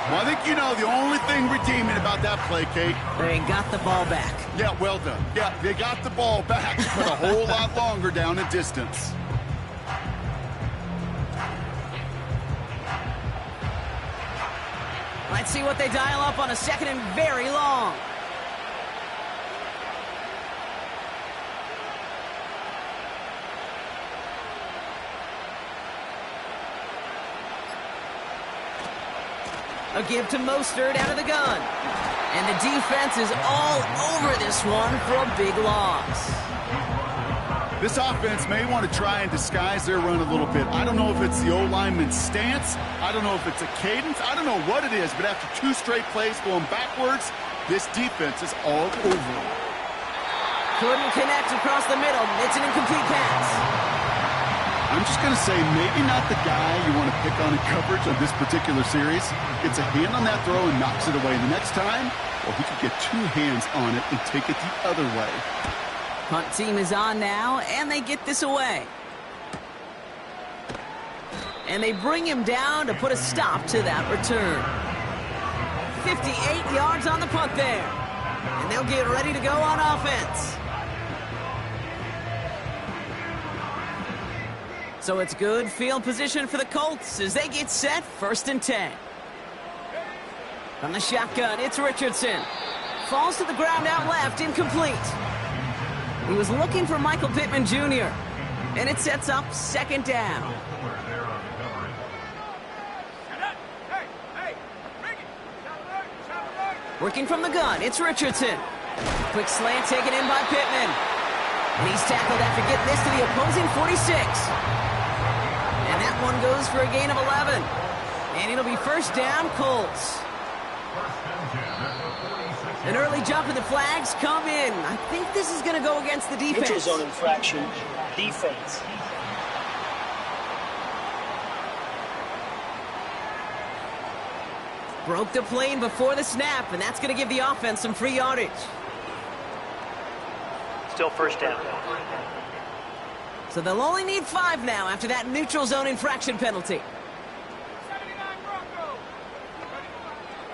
Well, I think you know the only thing redeeming about that play, Kate. They got the ball back. Yeah, well done. Yeah, they got the ball back, but a whole lot longer down in distance. Let's see what they dial up on a 2nd and very long. A give to Mostert out of the gun. And the defense is all over this one for a big loss. This offense may want to try and disguise their run a little bit. I don't know if it's the O-lineman's stance. I don't know if it's a cadence. I don't know what it is, but after 2 straight plays going backwards, this defense is all over them. Couldn't connect across the middle. It's an incomplete pass. I'm just going to say maybe not the guy you want to pick on in coverage on this particular series. Gets a hand on that throw and knocks it away. The next time, well, he could get 2 hands on it and take it the other way. Punt team is on now, and they get this away. And they bring him down to put a stop to that return. 58 yards on the punt there. And they'll get ready to go on offense. So it's good field position for the Colts as they get set 1st and 10. From the shotgun, it's Richardson. Falls to the ground out left, incomplete. He was looking for Michael Pittman Jr. And it sets up 2nd down. Working from the gun, it's Richardson. Quick slant taken in by Pittman. And he's tackled after getting this to the opposing 46. And that one goes for a gain of 11. And it'll be 1st down, Colts. An early jump and the flags come in. I think this is going to go against the defense. Neutral zone infraction, defense. Broke the plane before the snap, and that's going to give the offense some free yardage. Still 1st down. So they'll only need 5 now after that neutral zone infraction penalty.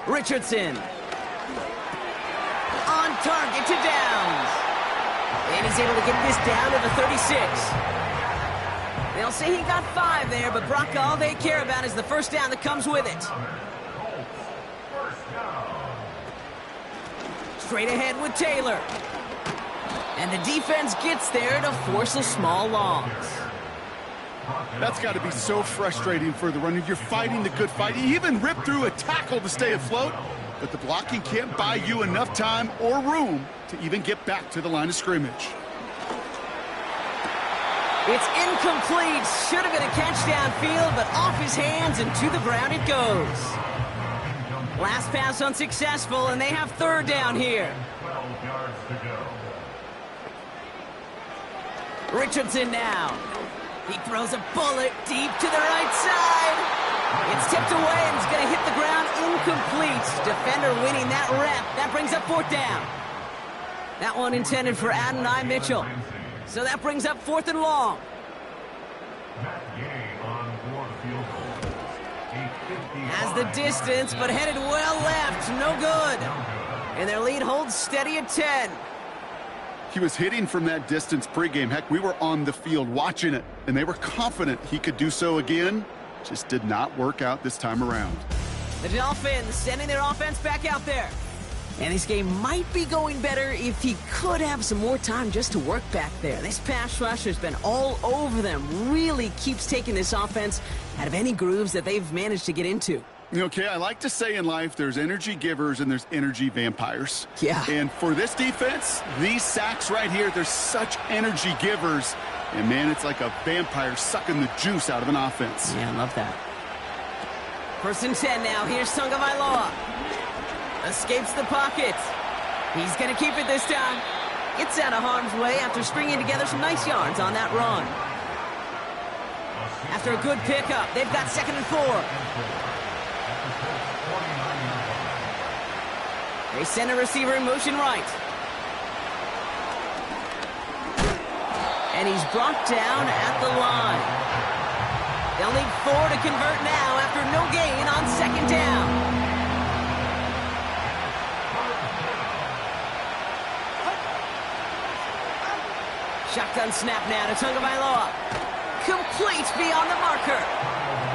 Richardson. On target to Downs. And he's able to get this down to the 36. They'll say he got 5 there, but Brock, all they care about is the 1st down that comes with it. Straight ahead with Taylor. And the defense gets there to force a small loss. That's got to be so frustrating for the runner. You're fighting the good fight. You even rip through a tackle to stay afloat, but the blocking can't buy you enough time or room to even get back to the line of scrimmage. It's incomplete. Should have been a catch downfield, but off his hands and to the ground it goes. Last pass unsuccessful, and they have 3rd down here. yards to go. Richardson now. He throws a bullet deep to the right side. It's tipped away and it's going to hit the ground incomplete. Defender winning that rep. That brings up 4th down. That one intended for Adonai Mitchell. So that brings up 4th and long. Has the distance, but headed well left. No good. And their lead holds steady at 10. He was hitting from that distance pregame. Heck, we were on the field watching it, and they were confident he could do so again. Just did not work out this time around. The Dolphins sending their offense back out there. And this game might be going better if he could have some more time just to work back there. This pass rush has been all over them. Really keeps taking this offense out of any grooves that they've managed to get into. Okay, I like to say in life there's energy givers and there's energy vampires. Yeah. And for this defense, these sacks right here, they're such energy givers. And, man, it's like a vampire sucking the juice out of an offense. Yeah, I love that. 1st and 10 now. Here's Tagovailoa. Escapes the pocket. He's going to keep it this time. Gets out of harm's way after stringing together some nice yards on that run. After a good pickup, they've got 2nd and 4. They send a receiver in motion right. And he's brought down at the line. They'll need 4 to convert now after no gain on 2nd down. Shotgun snap now to Tagovailoa. Complete beyond the marker.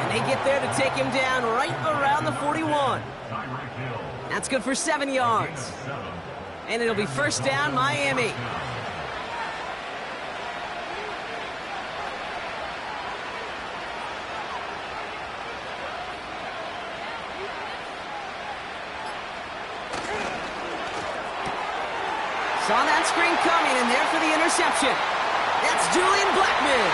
And they get there to take him down right around the 41. That's good for 7 yards. And it'll be 1st down, Miami. Saw that screen coming, and there for the interception. That's Julian Blackman.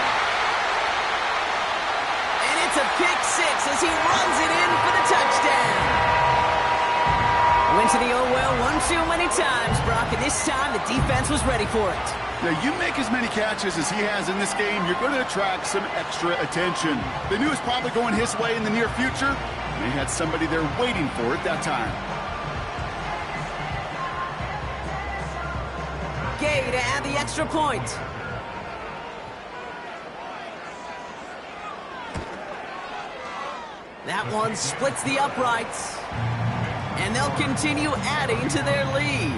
And it's a pick 6 as he runs it in for the touchdown. Went to the oh well one too many times, Brock, and this time the defense was ready for it. Now, you make as many catches as he has in this game, you're going to attract some extra attention. They knew it was probably going his way in the near future, and they had somebody there waiting for it that time. Gay to add the extra point. That one splits the uprights. And they'll continue adding to their lead.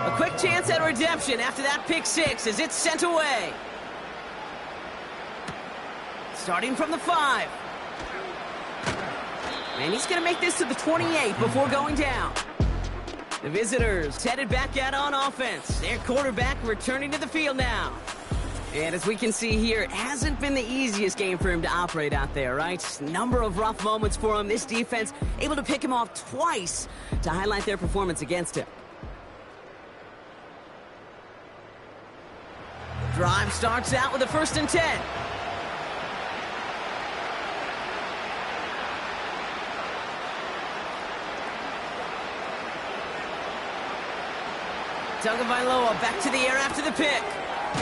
A quick chance at redemption after that pick 6 as it's sent away. Starting from the 5. And he's going to make this to the 28 before going down. The visitors headed back out on offense. Their quarterback returning to the field now. And as we can see here, it hasn't been the easiest game for him to operate out there, right? Number of rough moments for him. This defense able to pick him off twice to highlight their performance against him. Drive starts out with a 1st and 10. Tagovailoa back to the air after the pick.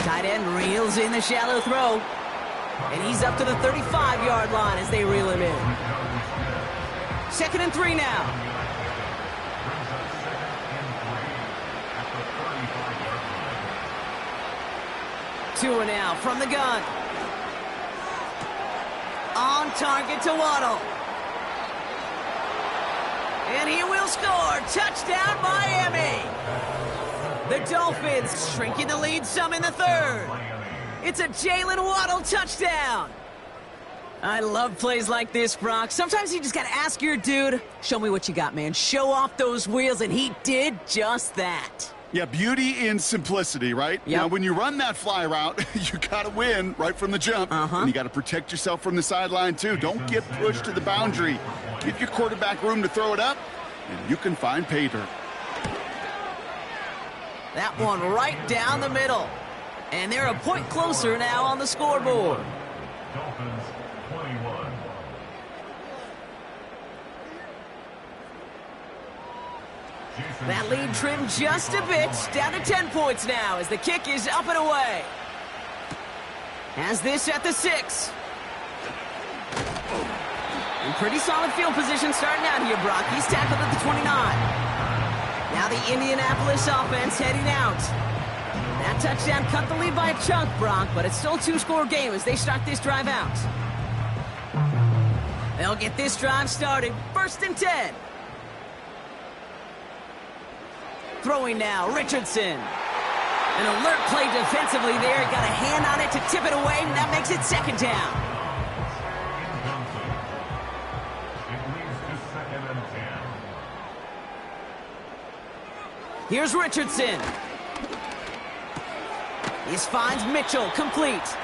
Tight end reels in the shallow throw. And he's up to the 35-yard line as they reel him in. 2nd and 3 now. Tua now from the gun. On target to Waddle. And he will score. Touchdown, Miami. The Dolphins shrinking the lead some in the 3rd. It's a Jalen Waddle touchdown. I love plays like this, Brock. Sometimes you just got to ask your dude, show me what you got, man. Show off those wheels, and he did just that. Yeah, beauty in simplicity, right? Yep. Now, when you run that fly route, you got to win right from the jump. And you got to protect yourself from the sideline, too. Don't get pushed to the boundary. Give your quarterback room to throw it up, and you can find pay dirt. That one right down the middle. And they're a point closer now on the scoreboard. Dolphins 20, 21. That lead trimmed just a bit, down to 10 points now as the kick is up and away. Has this at the 6. In pretty solid field position starting out here, Brock. He's tackled at the 29. Now the Indianapolis offense heading out. That touchdown cut the lead by a chunk, Brock, but it's still a 2-score game as they start this drive out. They'll get this drive started. 1st and 10. Throwing now, Richardson. An alert play defensively there. Got a hand on it to tip it away, and that makes it 2nd down. It leads to 2nd and 10. Here's Richardson. He finds Mitchell, complete.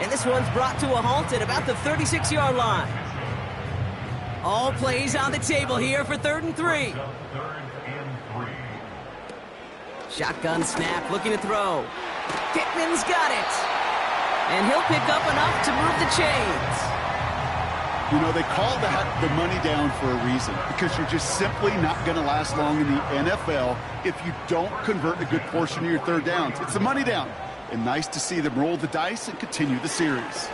And this one's brought to a halt at about the 36-yard line. All plays on the table here for 3rd and 3. 3rd and 3. Shotgun snap, looking to throw. Pittman's got it. And he'll pick up enough to move the chains. You know, they call that the money down for a reason, because you're just simply not going to last long in the NFL if you don't convert a good portion of your 3rd downs. It's the money down. And nice to see them roll the dice and continue the series.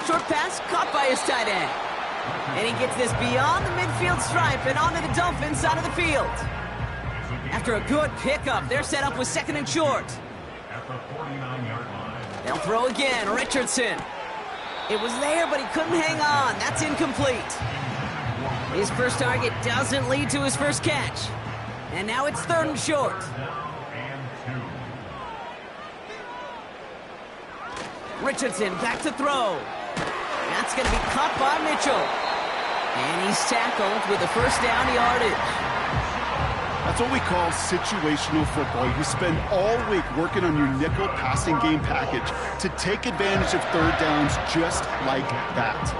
Short pass caught by his tight end. And he gets this beyond the midfield stripe and onto the Dolphin side of the field. After a good pickup, they're set up with 2nd and short. At the 49-yard line. They'll throw again, Richardson. It was there, but he couldn't hang on. That's incomplete. His first target doesn't lead to his first catch. And now it's 3rd and short. Richardson back to throw. That's going to be caught by Mitchell. And he's tackled with the 1st down yardage. That's what we call situational football. You spend all week working on your nickel passing game package to take advantage of 3rd downs just like that.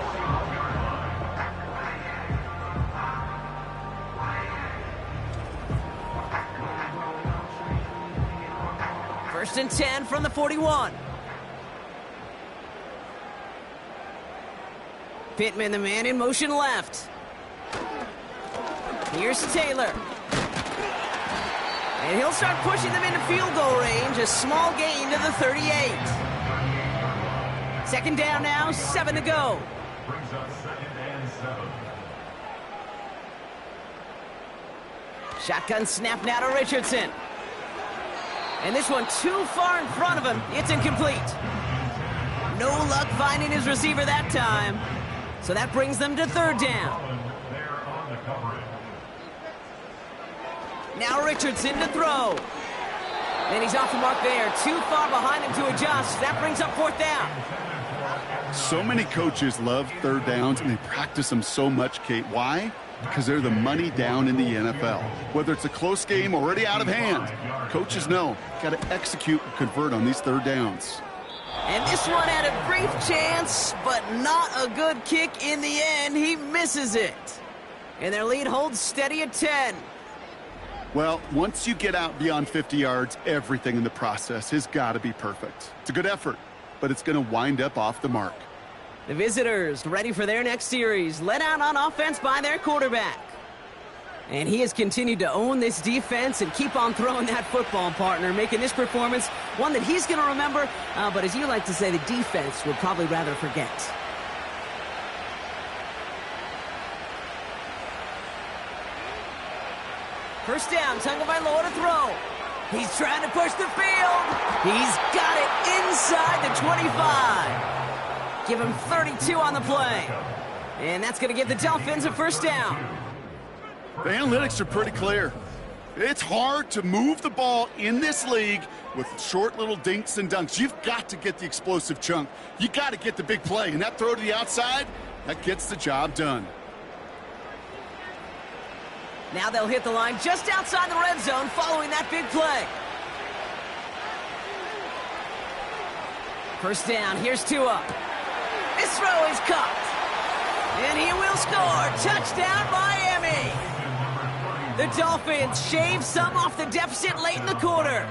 First and 10 from the 41. Pittman, the man in motion left. Here's Taylor. And he'll start pushing them into field goal range. A small gain to the 38. 2nd down now, 7 to go. Brings up 2nd and 7. Shotgun snap now to Richardson. And this one too far in front of him. It's incomplete. No luck finding his receiver that time. So that brings them to 3rd down. They're on the coverage. Now Richardson to throw. And he's off the mark there. Too far behind him to adjust. That brings up 4th down. So many coaches love 3rd downs, and they practice them so much, Kate. Why? Because they're the money down in the NFL. Whether it's a close game already out of hand, coaches know, got to execute and convert on these 3rd downs. And this one had a brief chance, but not a good kick in the end. He misses it. And their lead holds steady at 10. Well, once you get out beyond 50 yards, everything in the process has got to be perfect. It's a good effort, but it's going to wind up off the mark. The visitors ready for their next series, led out on offense by their quarterback. And he has continued to own this defense and keep on throwing that football, partner, making this performance one that he's going to remember, but as you like to say, the defense would probably rather forget. First down, Tunga by Loa to throw. He's trying to push the field. He's got it inside the 25. Give him 32 on the play. And that's going to give the Dolphins a 1st down. The analytics are pretty clear. It's hard to move the ball in this league with short little dinks and dunks. You've got to get the explosive chunk. You got to get the big play. And that throw to the outside, that gets the job done. Now they'll hit the line just outside the red zone following that big play. First down, here's Tua. His throw is caught. And he will score. Touchdown, Miami. The Dolphins shave some off the deficit late in the quarter.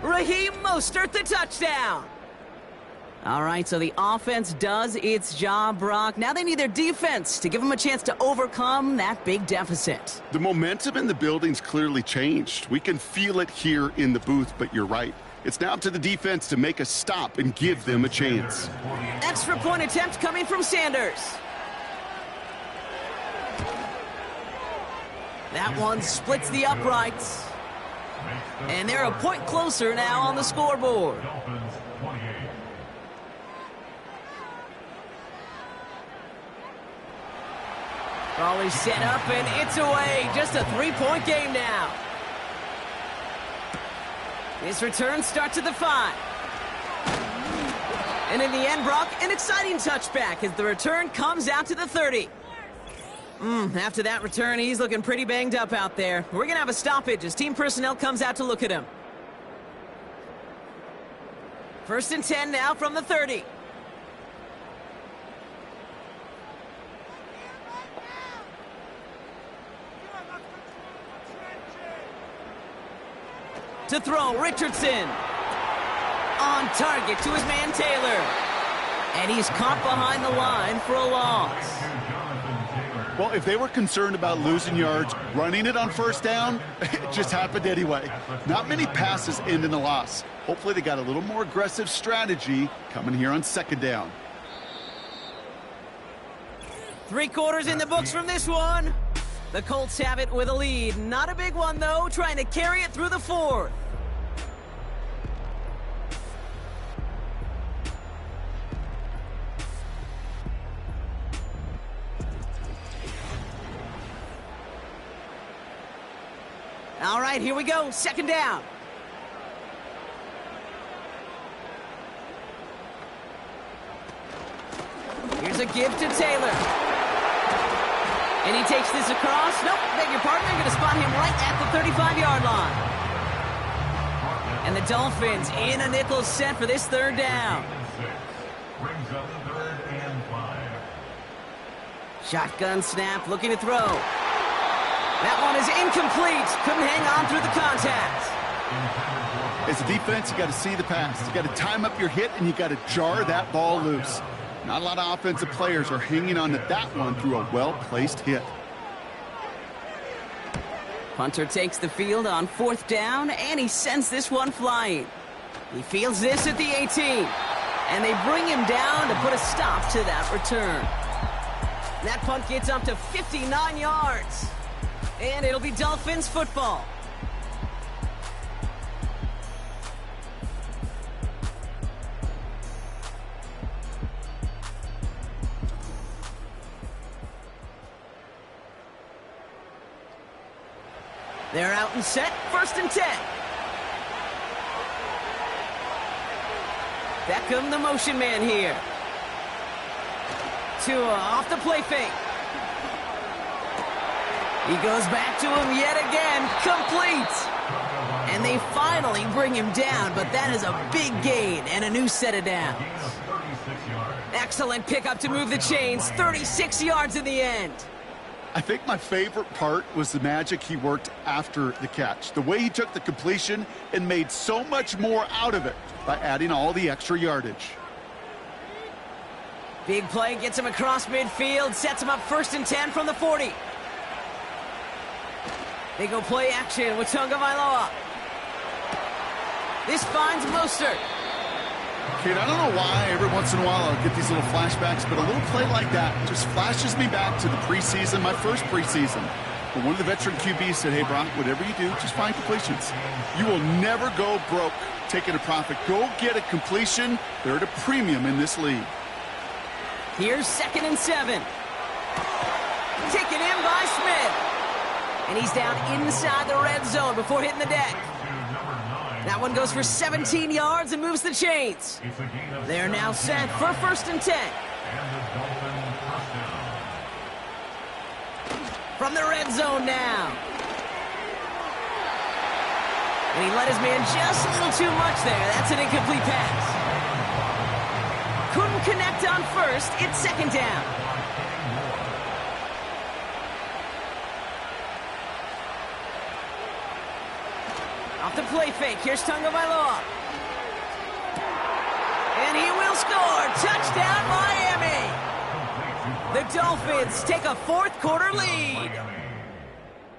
Raheem Mostert, the touchdown. All right, so the offense does its job, Brock. Now they need their defense to give them a chance to overcome that big deficit. The momentum in the building's clearly changed. We can feel it here in the booth, but you're right. It's now up to the defense to make a stop and give them a chance. Extra point attempt coming from Sanders. That one splits the uprights. And they're a point closer now on the scoreboard. Raleigh set up, and it's away. Just a three-point game now. This return starts at the 5. And in the end, Brock, an exciting touchback as the return comes out to the 30. After that return, he's looking pretty banged up out there. We're going to have a stoppage as team personnel comes out to look at him. 1st and 10 now from the 30. To throw, Richardson. On target to his man Taylor. And he's caught behind the line for a loss. Well, if they were concerned about losing yards, running it on 1st down, it just happened anyway. Not many passes end in a loss. Hopefully they got a little more aggressive strategy coming here on 2nd down. 3 quarters in the books from this one. The Colts have it with a lead. Not a big one, though, trying to carry it through the 4th. All right, here we go. 2nd down. Here's a give to Taylor. And he takes this across. Nope, beg your pardon. They're going to spot him right at the 35-yard line. And the Dolphins in a nickel set for this 3rd down. Brings up 3rd and 5. Shotgun snap, looking to throw. That one is incomplete. Couldn't hang on through the contact. As a defense, you got to see the pass. You got to time up your hit, and you got to jar that ball loose. Not a lot of offensive players are hanging on to that one through a well-placed hit. Punter takes the field on 4th down, and he sends this one flying. He fields this at the 18, and they bring him down to put a stop to that return. That punt gets up to 59 yards, and it'll be Dolphins football. They're out and set, 1st and 10. Beckham, the motion man here. Tua off the play fake. He goes back to him yet again, complete. And they finally bring him down, but that is a big gain and a new set of downs. Excellent pickup to move the chains, 36 yards in the end. I think my favorite part was the magic he worked after the catch. The way he took the completion and made so much more out of it by adding all the extra yardage. Big play gets him across midfield, sets him up 1st and 10 from the 40. They go play action with Tagovailoa. This finds Mostert. Kid, I don't know why every once in a while I'll get these little flashbacks, but a little play like that just flashes me back to the preseason, my first preseason. But one of the veteran QBs said, hey, Brock, whatever you do, just find completions. You will never go broke taking a profit. Go get a completion. They're at a premium in this league. Here's 2nd and 7. Taken in by Smith. And he's down inside the red zone before hitting the deck. That one goes for 17 yards and moves the chains. They're now set for 1st and 10. From the red zone now. And he let his man just a little too much there. That's an incomplete pass. Couldn't connect on 1st. It's 2nd down. Off the play fake. Here's Tagovailoa. And he will score. Dolphins take a fourth-quarter lead.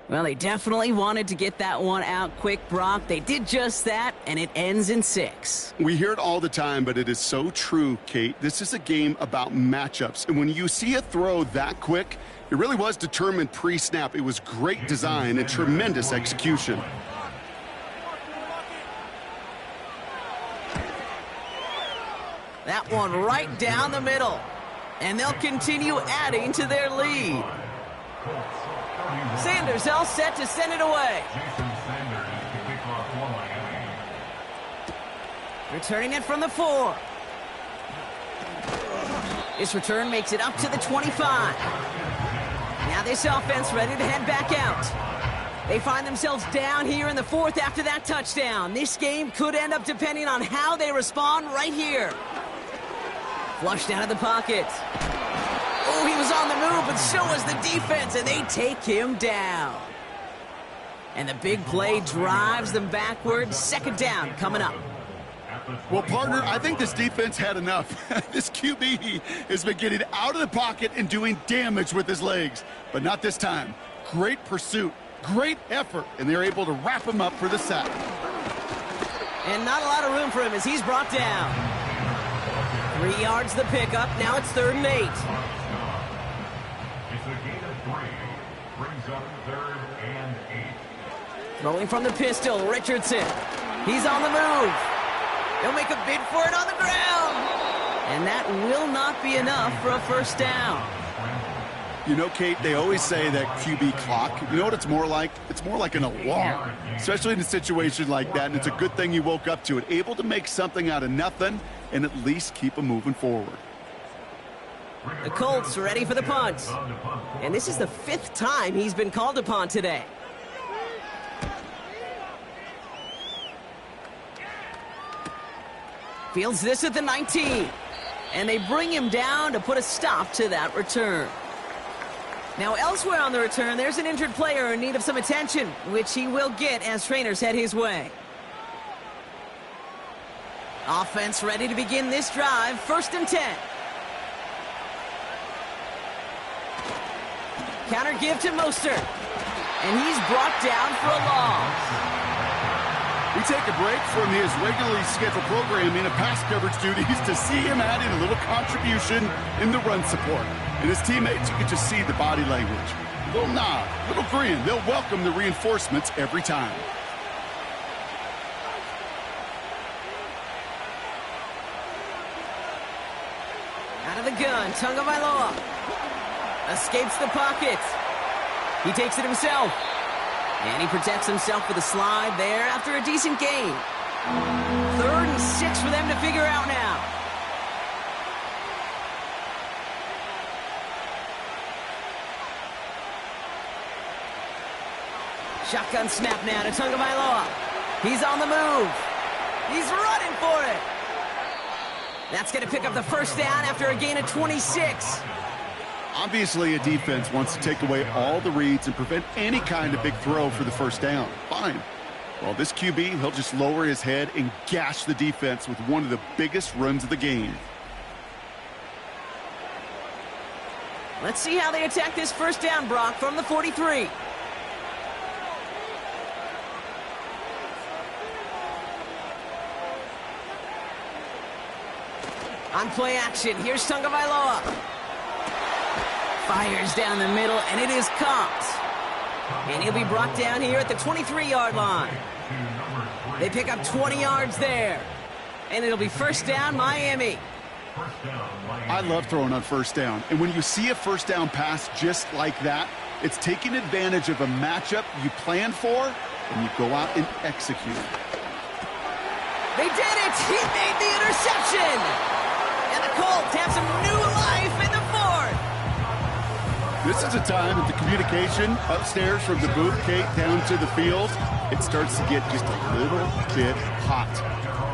Well, they definitely wanted to get that one out quick, Brock. They did just that, and it ends in 6. We hear it all the time, but it is so true, Kate. This is a game about matchups. And when you see a throw that quick, it really was determined pre-snap. It was great design and tremendous execution. That one right down the middle. And they'll continue adding to their lead. Sanders all set to send it away. Returning it from the 4. This return makes it up to the 25. Now this offense ready to head back out. They find themselves down here in the 4th after that touchdown. This game could end up depending on how they respond right here. Flushed out of the pocket. Oh, he was on the move, but so was the defense, and they take him down. And the big play drives them backwards. 2nd down coming up. Well, partner, I think this defense had enough. This QB has been getting out of the pocket and doing damage with his legs, but not this time. Great pursuit, great effort, and they're able to wrap him up for the sack. And not a lot of room for him as he's brought down. 3 yards the pickup. Now it's 3rd and 8. It's a gain of 3. Brings up 3rd and 8. Throwing from the pistol, Richardson. He's on the move. He'll make a bid for it on the ground. And that will not be enough for a 1st down. You know, Kate, they always say that QB clock. You know what it's more like? It's more like an alarm, especially in a situation like that. And it's a good thing you woke up to it, able to make something out of nothing and at least keep them moving forward. The Colts ready for the punt. And this is the 5th time he's been called upon today. Fields this at the 19. And they bring him down to put a stop to that return. Now elsewhere on the return, there's an injured player in need of some attention, which he will get as trainers head his way. Offense ready to begin this drive. 1st and 10. Counter give to Mostert. And he's brought down for a loss. We take a break from his regularly scheduled programming of pass coverage duties to see him adding a little contribution in the run support. And his teammates, you can just see the body language. Little nod, little grin. They'll welcome the reinforcements every time. Out of the gun, Tagovailoa escapes the pocket. He takes it himself. And he protects himself with a slide there after a decent gain. 3rd and 6 for them to figure out now. Shotgun snap now to Tagovailoa. He's on the move. He's running for it. That's going to pick up the 1st down after a gain of 26. Obviously, a defense wants to take away all the reads and prevent any kind of big throw for the 1st down. Fine. Well, this QB, he'll just lower his head and gash the defense with one of the biggest runs of the game. Let's see how they attack this 1st down, Brock, from the 43. On play action, here's Tagovailoa. Fires down the middle, and it is caught. And he'll be brought down here at the 23-yard line. They pick up 20 yards there. And it'll be 1st down, Miami. I love throwing on 1st down. And when you see a 1st down pass just like that, it's taking advantage of a matchup you planned for, and you go out and execute. They did it! He made the interception! And the Colts have some new life in the 4th. This is a time that the communication upstairs from the booth, Kate, down to the field, it starts to get just a little bit hot.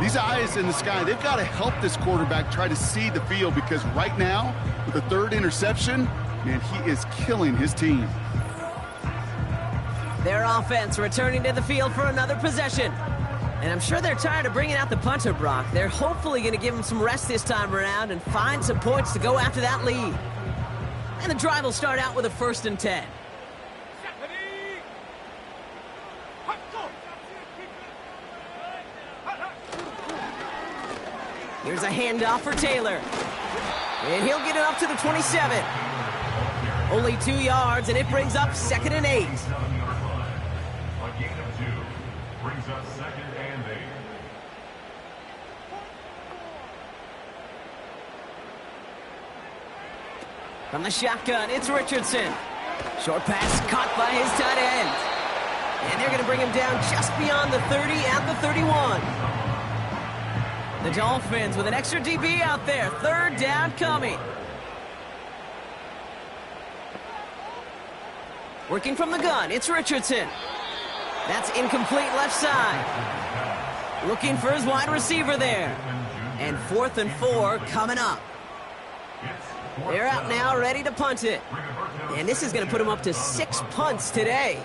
These eyes in the sky, they've got to help this quarterback try to see the field because right now, with the 3rd interception, man, he is killing his team. Their offense returning to the field for another possession. And I'm sure they're tired of bringing out the punter, Brock. They're hopefully going to give him some rest this time around and find some points to go after that lead. And the drive will start out with a 1st and 10. Here's a handoff for Taylor. And he'll get it up to the 27. Only 2 yards, and it brings up 2nd and 8. A gain of 2 brings up 2nd and 8. From the shotgun, it's Richardson. Short pass caught by his tight end. And they're going to bring him down just beyond the 30 at the 31. The Dolphins with an extra DB out there. 3rd down coming. Working from the gun, it's Richardson. That's incomplete left side. Looking for his wide receiver there. And 4th and 4 coming up. They're out now, ready to punt it. And this is going to put them up to 6 punts today.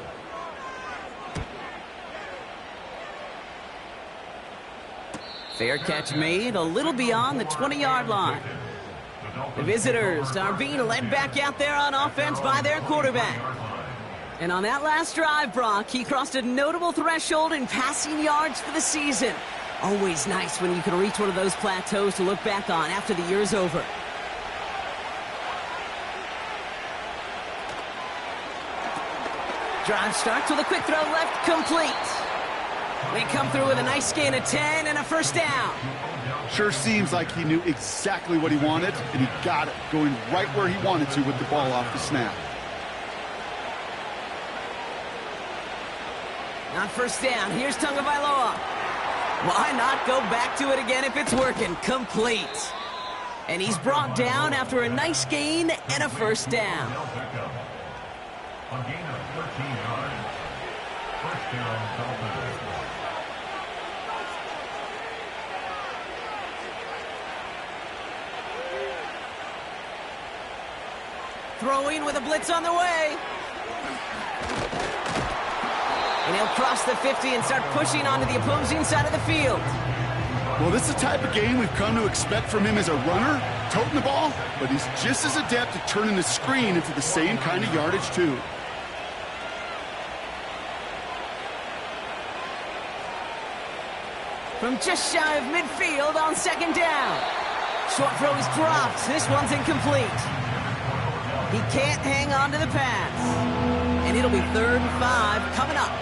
Fair catch made a little beyond the 20-yard line. The visitors are being led back out there on offense by their quarterback. And on that last drive, Brock, he crossed a notable threshold in passing yards for the season. Always nice when you can reach one of those plateaus to look back on after the year's over. Drive starts with a quick throw left, complete. They come through with a nice gain of 10 and a 1st down. Sure seems like he knew exactly what he wanted, and he got it, going right where he wanted to with the ball off the snap. On 1st down, here's Tagovailoa. Why not go back to it again if it's working? Complete. And he's brought down after a nice gain and a 1st down. A gain of 13 yards. 1st down, Dolphin. Throwing with a blitz on the way. And he'll cross the 50 and start pushing onto the opposing side of the field. Well, this is the type of game we've come to expect from him as a runner, toting the ball, but he's just as adept at turning the screen into the same kind of yardage, too. From just shy of midfield on 2nd down. Short throw is dropped. This one's incomplete. He can't hang on to the pass. And it'll be 3rd and 5 coming up.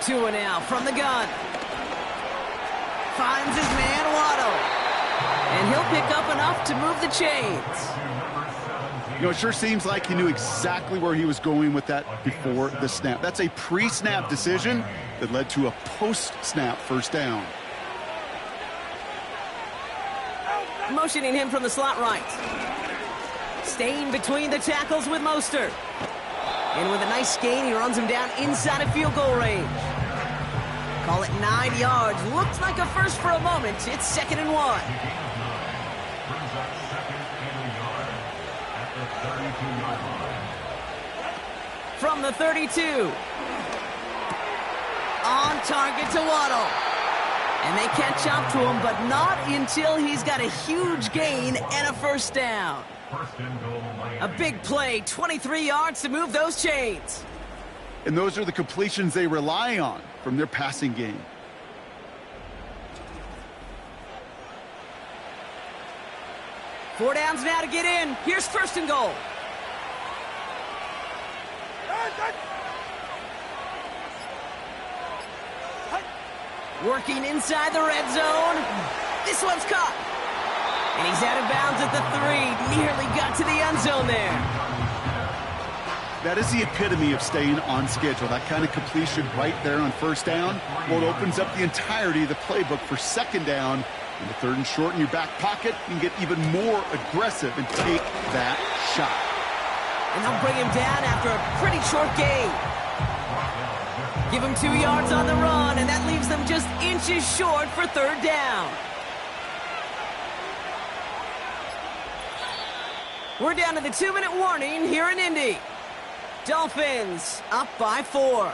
Two and out from the gun. Finds his man Waddle. And he'll pick up enough to move the chains. You know, it sure seems like he knew exactly where he was going with that before the snap. That's a pre-snap decision that led to a post-snap 1st down. Motioning him from the slot right. Staying between the tackles with Mostert. And with a nice gain, he runs him down inside of field goal range. Call it 9 yards. Looks like a first for a moment. It's 2nd and 1. From the 32. On target to Waddle. And they catch up to him, but not until he's got a huge gain and a 1st down. A big play, 23 yards to move those chains. And those are the completions they rely on from their passing game. Four downs now to get in. Here's 1st and goal. Working inside the red zone. This one's caught. And he's out of bounds at the 3. Nearly got to the end zone there. That is the epitome of staying on schedule. That kind of completion right there on 1st down. Well, it opens up the entirety of the playbook for 2nd down. And the 3rd and short in your back pocket, you can get even more aggressive and take that shot. And they'll bring him down after a pretty short gain. Give him 2 yards on the run, and that leaves them just inches short for 3rd down. We're down to the 2-minute warning here in Indy. Dolphins up by 4.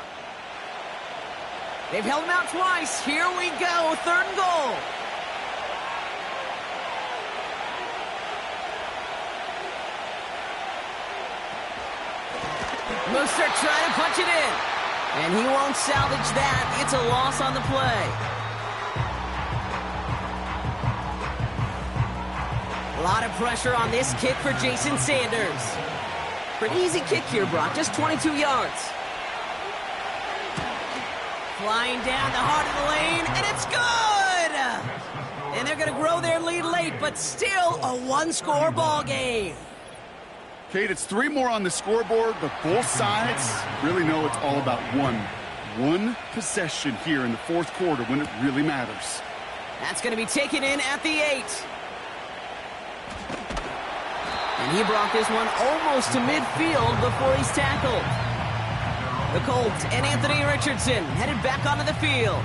They've held him out twice. Here we go, 3rd and goal. Mostert trying to punch it in. And he won't salvage that. It's a loss on the play. A lot of pressure on this kick for Jason Sanders. Pretty easy kick here, Brock. Just 22 yards. Flying down the heart of the lane, and it's good! And they're going to grow their lead late, but still a one-score ball game. Kate, it's 3 more on the scoreboard, but both sides really know it's all about one possession here in the 4th quarter when it really matters. That's going to be taken in at the 8. And he brought this one almost to midfield before he's tackled. The Colts and Anthony Richardson headed back onto the field.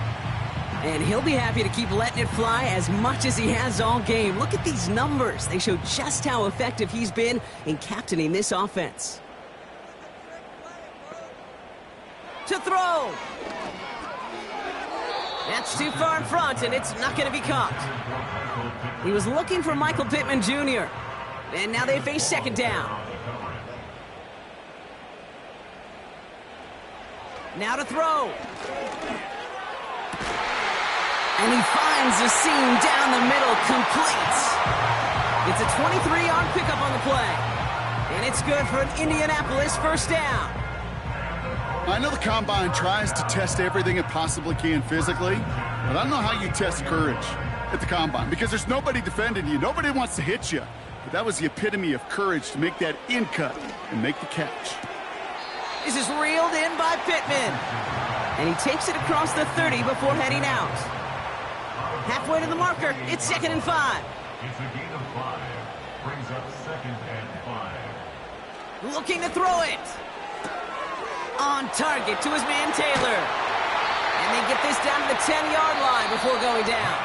And he'll be happy to keep letting it fly as much as he has all game. Look at these numbers. They show just how effective he's been in captaining this offense. To throw. That's too far in front, and it's not going to be caught. He was looking for Michael Pittman Jr., and now they face 2nd down. Now to throw. And he finds the seam down the middle, complete. It's a 23-yard pickup on the play. And it's good for an Indianapolis 1st down. I know the Combine tries to test everything it possibly can physically, but I don't know how you test courage at the Combine because there's nobody defending you. Nobody wants to hit you. But that was the epitome of courage to make that in cut and make the catch. This is reeled in by Pittman. And he takes it across the 30 before heading out. Halfway to the marker, it's 2nd and 5. It's a gain of 5. Brings up 2nd and 5. Looking to throw it. On target to his man Taylor. And they get this down to the 10-yard line before going down.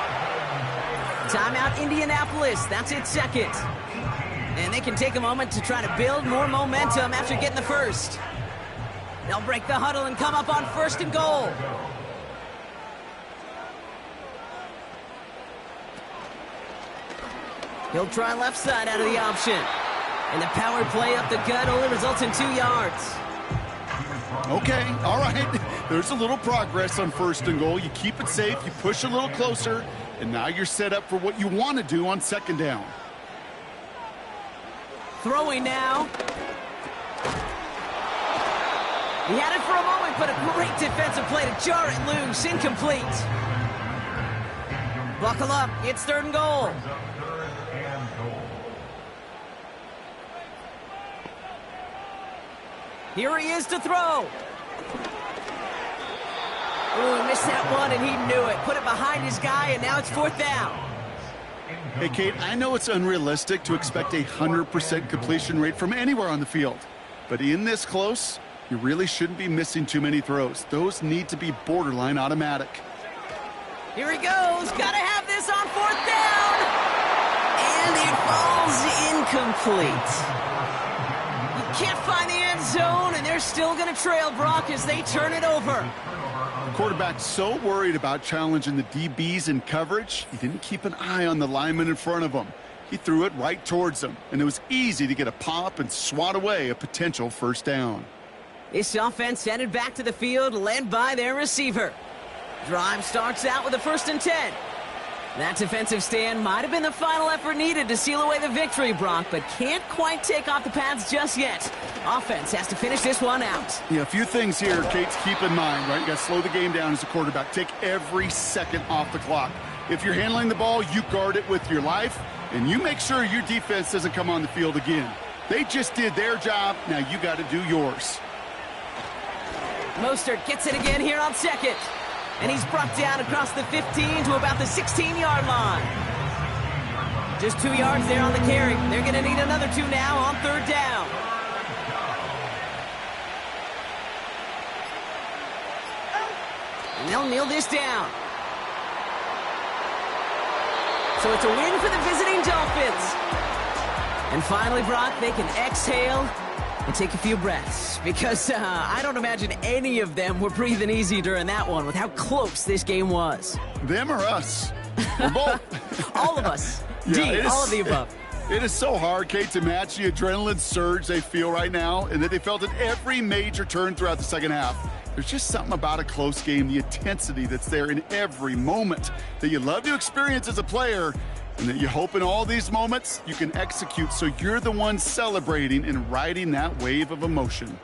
Timeout Indianapolis, that's its 2nd. And they can take a moment to try to build more momentum after getting the 1st. They'll break the huddle and come up on 1st and goal. He'll try left side out of the option. And the power play up the gut only results in 2 yards. Okay, all right. There's a little progress on 1st and goal. You keep it safe, you push a little closer, and now you're set up for what you want to do on 2nd down. Throwing now. He had it for a moment, but a great defensive play to jar it loose. Incomplete. Buckle up. It's 3rd and goal. Here he is to throw. Oh, he missed that one, and he knew it. Put it behind his guy, and now it's 4th down. Hey, Kate, I know it's unrealistic to expect a 100% completion rate from anywhere on the field. But in this close, you really shouldn't be missing too many throws. Those need to be borderline automatic. Here he goes. Got to have this on 4th down. And it falls incomplete. Can't find the end zone, and they're still going to trail Brock as they turn it over. The quarterback's so worried about challenging the DBs in coverage, he didn't keep an eye on the lineman in front of him. He threw it right towards him, and it was easy to get a pop and swat away a potential 1st down. This offense headed back to the field, led by their receiver. Drive starts out with a 1st and 10. That defensive stand might have been the final effort needed to seal away the victory, Brock, but can't quite take off the pads just yet. Offense has to finish this one out. Yeah, a few things here, Kate, to keep in mind, right? You got to slow the game down as a quarterback. Take every second off the clock. If you're handling the ball, you guard it with your life, and you make sure your defense doesn't come on the field again. They just did their job. Now you got to do yours. Mostert gets it again here on 2nd. And he's brought down across the 15 to about the 16-yard line. Just 2 yards there on the carry. They're going to need another 2 now on 3rd down. And they'll kneel this down. So it's a win for the visiting Dolphins. And finally, Brock, they can exhale and take a few breaths, because I don't imagine any of them were breathing easy during that one with how close this game was. Them or us? We're both. All of us. Yeah, All of the above. It is so hard, Kate, to match the adrenaline surge they feel right now and that they felt at every major turn throughout the second half. There's just something about a close game, the intensity that's there in every moment that you love to experience as a player, and that you hope in all these moments you can execute so you're the one celebrating and riding that wave of emotion.